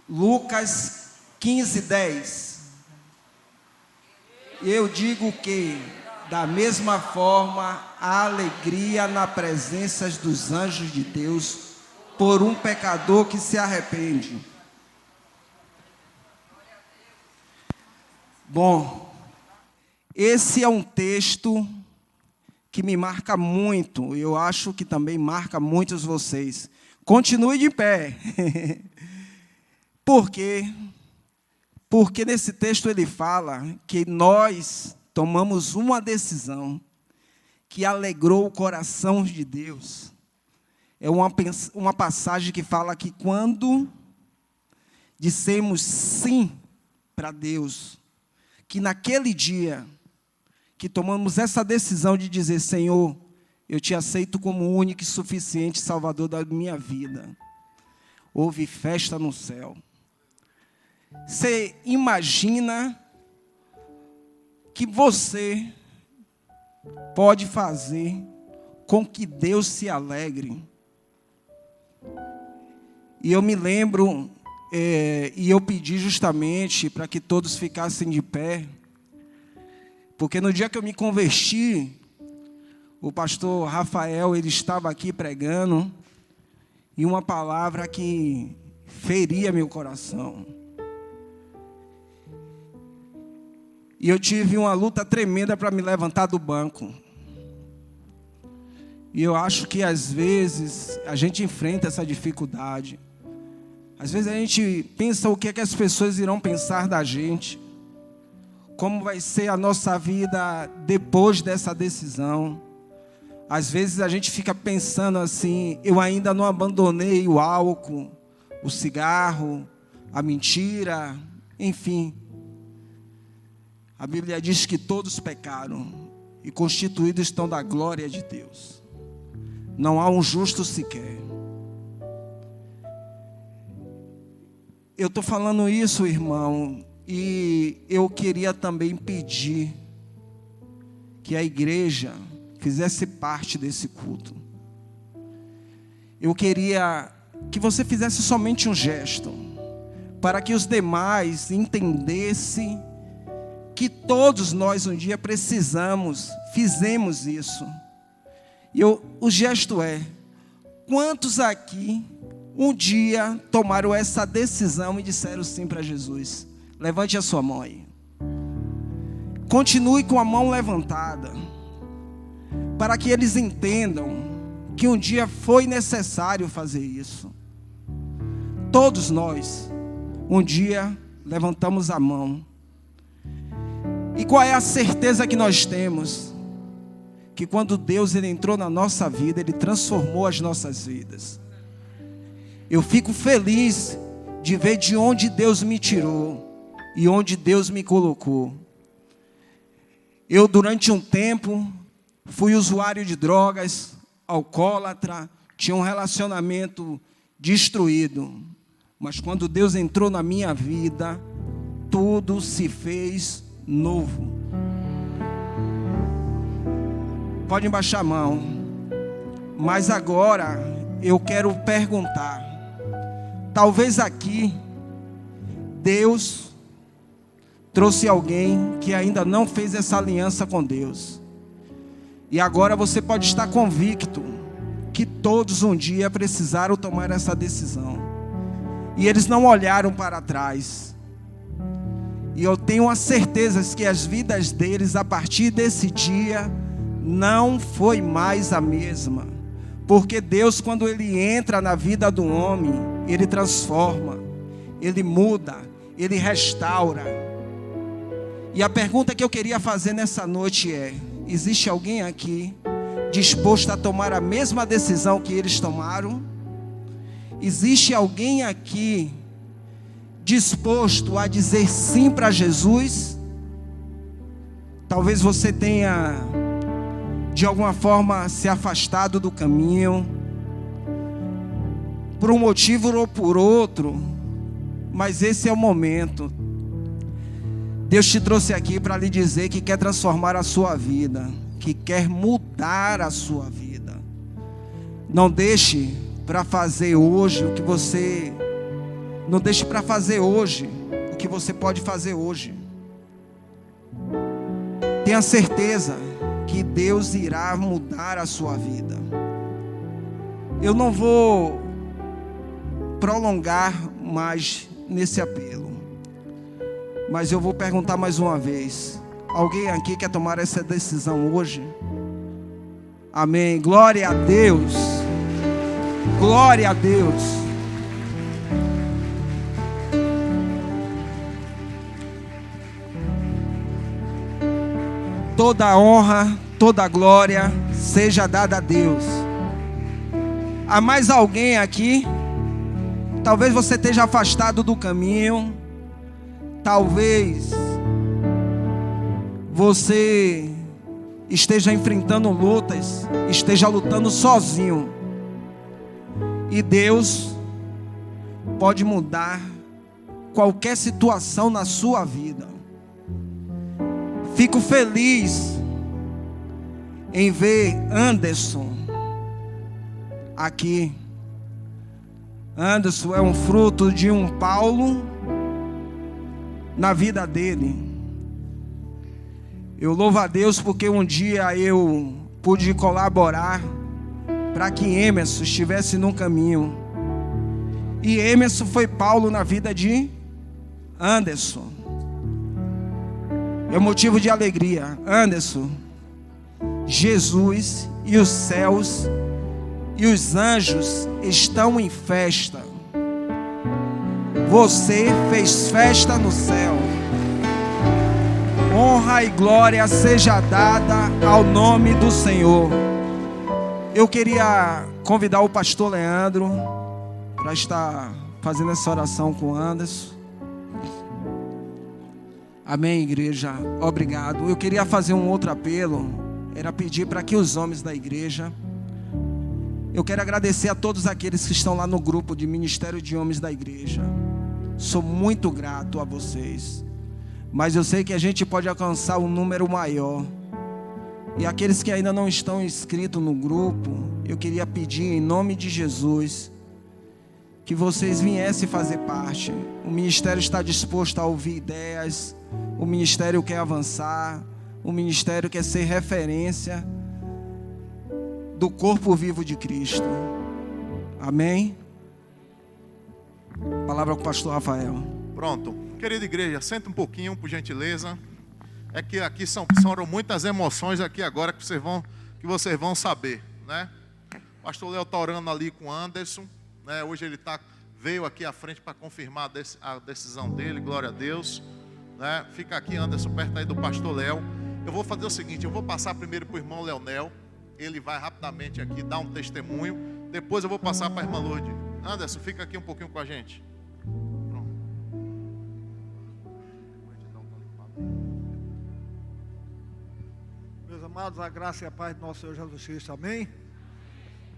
Lucas 15, 10. Eu digo que, da mesma forma, há alegria na presença dos anjos de Deus por um pecador que se arrepende. Bom, esse é um texto que me marca muito. Eu acho que também marca muitos vocês. Continue de pé. Por quê? Porque nesse texto ele fala que nós tomamos uma decisão que alegrou o coração de Deus. É uma passagem que fala que quando dissemos sim para Deus, que naquele dia que tomamos essa decisão de dizer, Senhor, eu te aceito como o único e suficiente Salvador da minha vida, houve festa no céu. Você imagina que você pode fazer com que Deus se alegre? E eu me lembro, e eu pedi justamente para que todos ficassem de pé, porque no dia que eu me converti, o pastor Rafael, ele estava aqui pregando, e uma palavra que feria meu coração. E eu tive uma luta tremenda para me levantar do banco. E eu acho que às vezes a gente enfrenta essa dificuldade. Às vezes a gente pensa o que é que as pessoas irão pensar da gente. Como vai ser a nossa vida depois dessa decisão. Às vezes a gente fica pensando assim, eu ainda não abandonei o álcool, o cigarro, a mentira, enfim. A Bíblia diz que todos pecaram e constituídos estão da glória de Deus. Não há um justo sequer. Eu estou falando isso, irmão, e eu queria também pedir que a igreja fizesse parte desse culto. Eu queria que você fizesse somente um gesto, para que os demais entendessem que todos nós um dia fizemos isso. E o gesto é: quantos aqui um dia tomaram essa decisão e disseram sim para Jesus? Levante a sua mão aí. Continue com a mão levantada, para que eles entendam que um dia foi necessário fazer isso. Todos nós, um dia, levantamos a mão. E qual é a certeza que nós temos? Que quando Deus ele entrou na nossa vida, Ele transformou as nossas vidas. Eu fico feliz de ver de onde Deus me tirou e onde Deus me colocou. Eu, durante um tempo, fui usuário de drogas, alcoólatra, tinha um relacionamento destruído. Mas quando Deus entrou na minha vida, tudo se fez novo. Pode baixar a mão. Mas agora eu quero perguntar. Talvez aqui Deus trouxe alguém que ainda não fez essa aliança com Deus. E agora você pode estar convicto que todos um dia precisaram tomar essa decisão. E eles não olharam para trás. E eu tenho a certeza que as vidas deles, a partir desse dia, não foi mais a mesma. Porque Deus, quando Ele entra na vida do homem, Ele transforma, Ele muda, Ele restaura. E a pergunta que eu queria fazer nessa noite é: existe alguém aqui disposto a tomar a mesma decisão que eles tomaram? Existe alguém aqui disposto a dizer sim para Jesus? Talvez você tenha, de alguma forma, se afastado do caminho, por um motivo ou por outro, mas esse é o momento. Deus te trouxe aqui para lhe dizer que quer transformar a sua vida, que quer mudar a sua vida. Não deixe para fazer hoje o que você... Não deixe para fazer hoje o que você pode fazer hoje. Tenha certeza que Deus irá mudar a sua vida. Eu não vou prolongar mais nesse apelo, mas eu vou perguntar mais uma vez: alguém aqui quer tomar essa decisão hoje? Amém. Glória a Deus. Glória a Deus. Toda a honra, toda a glória seja dada a Deus. Há mais alguém aqui? Talvez você esteja afastado do caminho. Talvez você esteja enfrentando lutas, esteja lutando sozinho. E Deus pode mudar qualquer situação na sua vida. Fico feliz em ver Anderson aqui. Anderson é um fruto de um Paulo na vida dele. Eu louvo a Deus porque um dia eu pude colaborar para que Emerson estivesse num caminho. E Emerson foi Paulo na vida de Anderson. É motivo de alegria. Anderson, Jesus e os céus e os anjos estão em festa. Você fez festa no céu. Honra e glória seja dada ao nome do Senhor. Eu queria convidar o pastor Leandro para estar fazendo essa oração com o Anderson. Amém, igreja. Obrigado. Eu queria fazer um outro apelo. Era pedir para que os homens da igreja... Eu quero agradecer a todos aqueles que estão lá no grupo de Ministério de Homens da igreja. Sou muito grato a vocês. Mas eu sei que a gente pode alcançar um número maior. E aqueles que ainda não estão inscritos no grupo, eu queria pedir em nome de Jesus que vocês viessem fazer parte. O ministério está disposto a ouvir ideias, O ministério quer avançar, o ministério quer ser referência do corpo vivo de Cristo. Amém? Palavra com o pastor Rafael. Pronto. Querida igreja, senta um pouquinho, por gentileza. É que aqui foram muitas emoções aqui agora que vocês vão saber, né? O pastor Léo está orando ali com o Anderson, né? Hoje ele veio aqui à frente para confirmar a decisão dele, glória a Deus, né? Fica aqui, Anderson, perto aí do pastor Léo. Eu vou fazer o seguinte, eu vou passar primeiro para o irmão Leonel, ele vai rapidamente aqui dar um testemunho, depois eu vou passar para a irmã Lourdes. Anderson, fica aqui um pouquinho com a gente. Pronto. Meus amados, a graça e a paz do nosso Senhor Jesus Cristo, amém?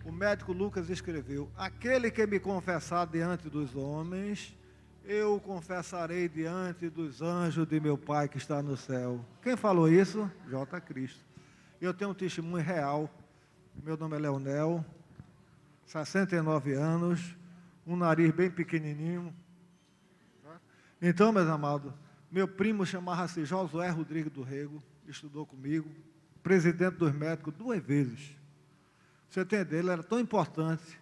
O médico Lucas escreveu: aquele que me confessar diante dos homens, eu o confessarei diante dos anjos de meu Pai que está no céu. Quem falou isso? J. Cristo. Eu tenho um testemunho real. Meu nome é Leonel, 69 anos, um nariz bem pequenininho. Então, meus amados, meu primo chamava-se Josué Rodrigues do Rego, estudou comigo, presidente dos médicos 2 vezes. Você entende? Ele era tão importante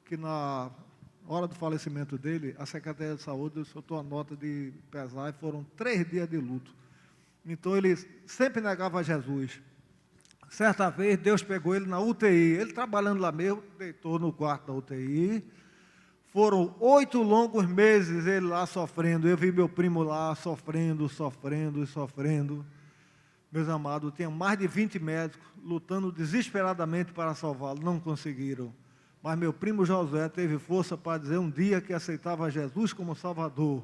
que na hora do falecimento dele, a Secretaria de Saúde soltou a nota de pesar e foram 3 dias de luto. Então ele sempre negava Jesus. Certa vez Deus pegou ele na UTI, ele trabalhando lá mesmo, deitou no quarto da UTI. Foram 8 longos meses ele lá sofrendo. Eu vi meu primo lá sofrendo. Meus amados, tinha mais de 20 médicos lutando desesperadamente para salvá-lo, não conseguiram. Mas meu primo Josué teve força para dizer um dia que aceitava Jesus como Salvador.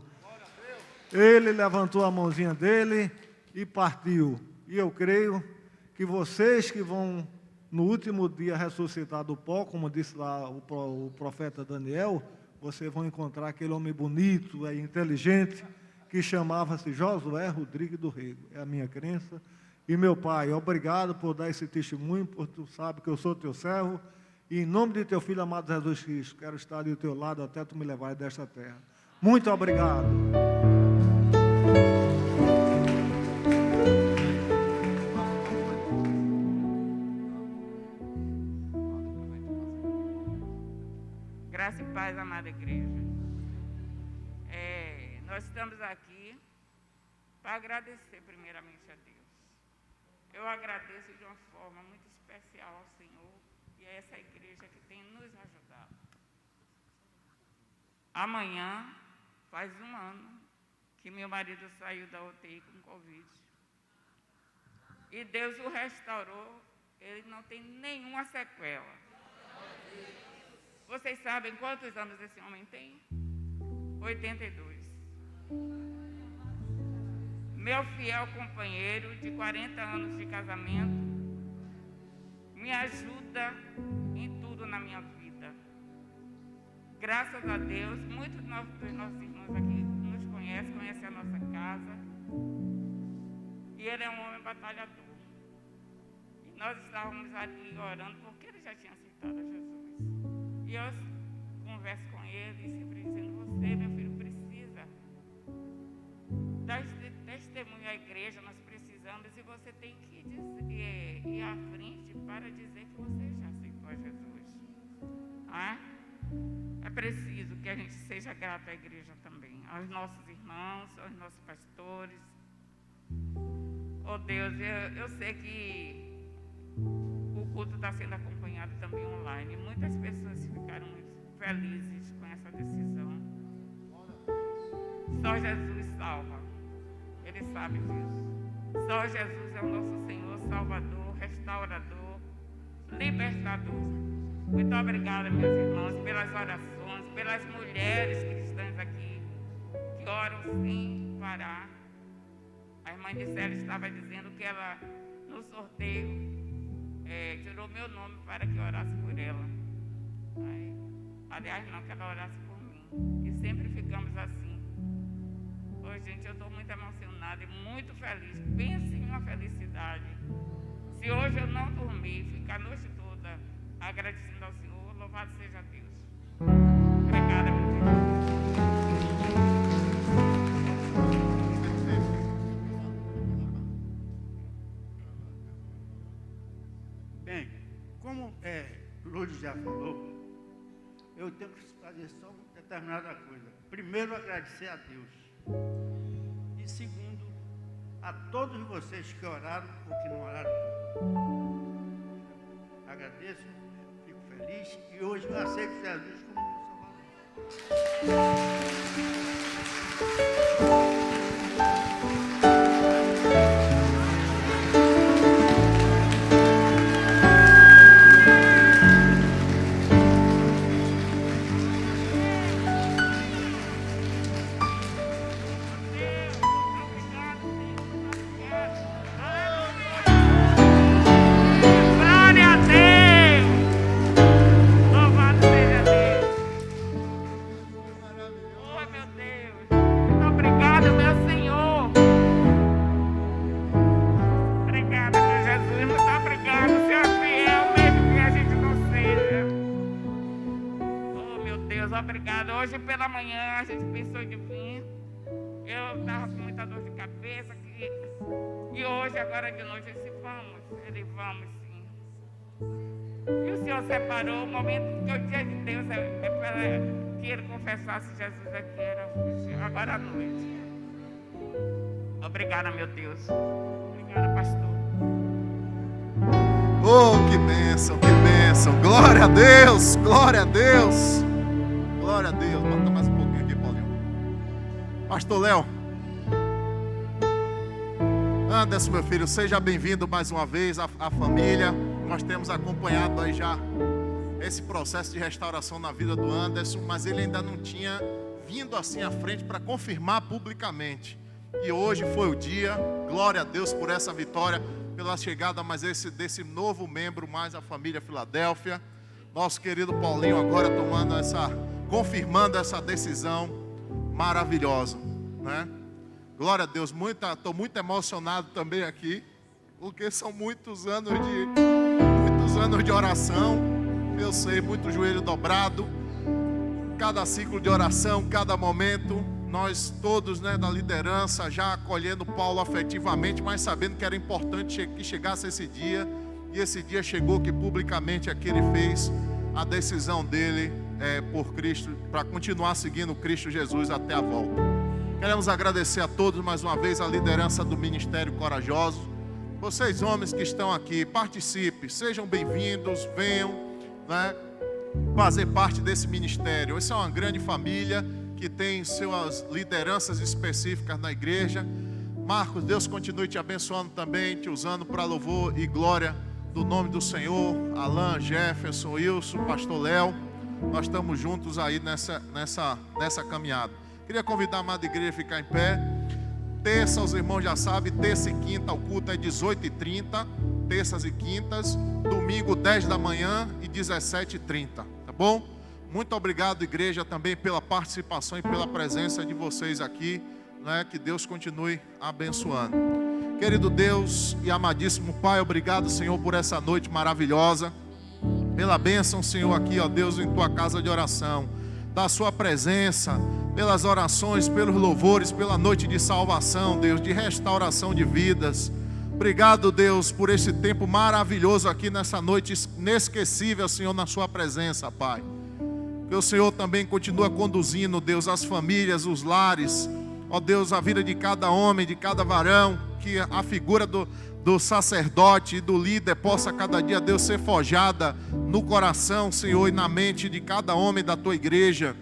Ele levantou a mãozinha dele e partiu. E eu creio que vocês que vão no último dia ressuscitar do pó, como disse lá o profeta Daniel, vocês vão encontrar aquele homem bonito e inteligente que chamava-se Josué Rodrigues do Rego. É a minha crença. E meu Pai, obrigado por dar esse testemunho, porque tu sabe que eu sou teu servo, e em nome de teu Filho amado Jesus Cristo, quero estar ali ao teu lado até tu me levar desta terra. Muito obrigado. Graça e paz, amada igreja. Nós estamos aqui para agradecer primeiramente a Deus. Eu agradeço de uma forma muito especial ao Senhor e a essa igreja que tem nos ajudado. Amanhã faz 1 ano que meu marido saiu da UTI com Covid. E Deus o restaurou, ele não tem nenhuma sequela. Vocês sabem quantos anos esse homem tem? 82. Meu fiel companheiro de 40 anos de casamento me ajuda em tudo na minha vida. Graças a Deus, muitos dos nossos irmãos aqui nos conhecem a nossa casa. E ele é um homem batalhador. E nós estávamos ali orando porque ele já tinha aceitado a Jesus. E eu converso com ele e sempre dizendo: você, meu filho, precisa dar testemunho à igreja, nós precisamos, e você tem que ir à frente para dizer que você já aceitou a Jesus. É preciso que a gente seja grato à igreja também, aos nossos irmãos, aos nossos pastores. Oh Deus, eu sei que o culto está sendo acompanhado também online. Muitas pessoas ficaram muito felizes com essa decisão. Só Jesus salva. Ele sabe disso. Só Jesus é o nosso Senhor, Salvador, Restaurador, Libertador. Muito obrigada, meus irmãos, pelas orações, pelas mulheres cristãs aqui, que oram sem parar. A irmã Gisele estava dizendo que ela, no sorteio, tirou meu nome para que orasse por ela. Aliás, não, que ela orasse por mim. E sempre ficamos assim. Oi, gente, eu estou muito emocionada e muito feliz. Pense em uma felicidade. Se hoje eu não dormir, ficar a noite toda agradecendo ao Senhor, louvado seja Deus. Obrigada, meu Deus. Como Lourdes já falou, eu tenho que fazer só uma determinada coisa. Primeiro, agradecer a Deus. E segundo, a todos vocês que oraram ou que não oraram. Agradeço, fico feliz e hoje eu aceito Jesus como meu Salvador. Glória a Deus! Louvado seja Deus! Oh, meu Deus! Muito obrigado, meu Senhor! Obrigada, meu Jesus! Muito obrigado! O Senhor é fiel, mesmo que a gente não seja. Oh, meu Deus! Obrigado! Hoje pela manhã a gente pensou de vir. Eu estava com muita dor de cabeça. E hoje, agora de noite, ele vamos sim. E o Senhor separou o momento, porque o dia de Deus é para que ele confessasse Jesus aqui, era hoje, agora à noite. Obrigada, meu Deus. Obrigada, pastor. Oh, que bênção, que bênção. Glória a Deus, glória a Deus. Glória a Deus. Bota mais um pouquinho aqui, Paulinho. Pastor Léo. Anderson, meu filho, seja bem-vindo mais uma vez à família. Nós temos acompanhado aí já esse processo de restauração na vida do Anderson, mas ele ainda não tinha vindo assim à frente para confirmar publicamente. E hoje foi o dia. Glória a Deus por essa vitória, pela chegada mais desse novo membro mais à família Filadélfia. Nosso querido Paulinho agora confirmando essa decisão maravilhosa, né? Glória a Deus, estou muito emocionado também aqui, porque são muitos anos de oração, eu sei, muito joelho dobrado, cada ciclo de oração, cada momento, nós todos, né, da liderança, já acolhendo Paulo afetivamente, mas sabendo que era importante que chegasse esse dia, e esse dia chegou que publicamente aqui ele fez a decisão dele por Cristo, para continuar seguindo Cristo Jesus até a volta. Queremos agradecer a todos mais uma vez a liderança do Ministério Corajoso. Vocês homens que estão aqui, participem, sejam bem-vindos, venham, né, fazer parte desse ministério. Essa é uma grande família que tem suas lideranças específicas na igreja. Marcos, Deus continue te abençoando também, te usando para louvor e glória do nome do Senhor. Alan, Jefferson, Wilson, Pastor Léo, nós estamos juntos aí nessa caminhada. Queria convidar a amada igreja a ficar em pé. Terça, os irmãos já sabem, terça e quinta o culto é 18h30, terças e quintas, domingo 10 da manhã e 17h30, tá bom? Muito obrigado, igreja, também pela participação e pela presença de vocês aqui, né? Que Deus continue abençoando. Querido Deus e amadíssimo Pai, obrigado, Senhor, por essa noite maravilhosa, pela bênção, Senhor, aqui, ó Deus, em tua casa de oração, da sua presença, pelas orações, pelos louvores, pela noite de salvação, Deus, de restauração de vidas. Obrigado, Deus, por esse tempo maravilhoso aqui nessa noite inesquecível, Senhor, na sua presença, Pai. Que o Senhor também continua conduzindo, Deus, as famílias, os lares, ó Deus, a vida de cada homem, de cada varão, que a figura do sacerdote e do líder possa cada dia, Deus, ser forjada no coração, Senhor, e na mente de cada homem da tua igreja.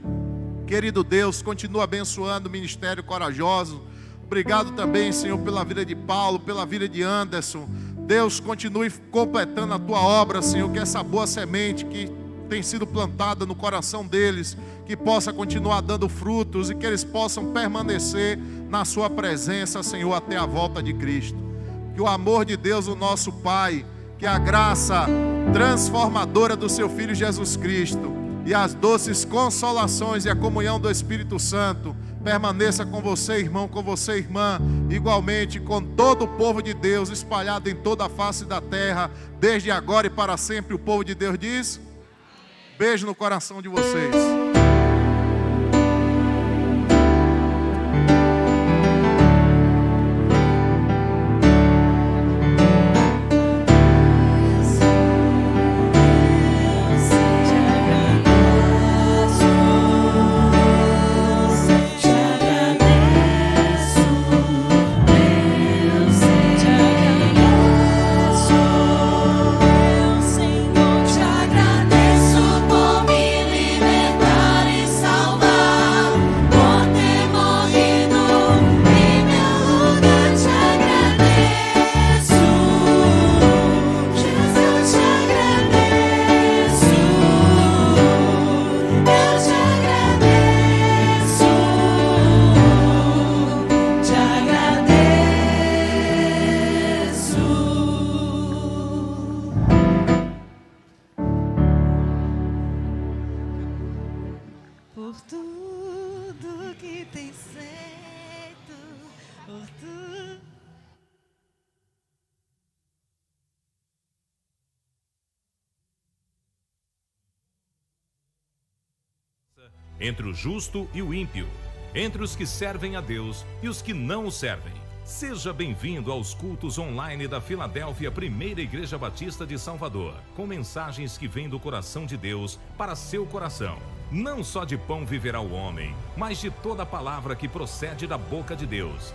Querido Deus, continua abençoando o Ministério Corajoso. Obrigado também, Senhor, pela vida de Paulo, pela vida de Anderson. Deus, continue completando a tua obra, Senhor, que essa boa semente que tem sido plantada no coração deles, que possa continuar dando frutos e que eles possam permanecer na sua presença, Senhor, até a volta de Cristo. Que o amor de Deus, o nosso Pai, que a graça transformadora do seu Filho Jesus Cristo e as doces consolações e a comunhão do Espírito Santo permaneça com você, irmão, com você, irmã, igualmente com todo o povo de Deus espalhado em toda a face da terra, desde agora e para sempre. O povo de Deus diz: beijo no coração de vocês. por tudo que tem feito, por tudo. Entre o justo e o ímpio, entre os que servem a Deus e os que não o servem. Seja bem-vindo aos cultos online da Filadélfia Primeira Igreja Batista de Salvador, com mensagens que vêm do coração de Deus para seu coração. Não só de pão viverá o homem, mas de toda palavra que procede da boca de Deus.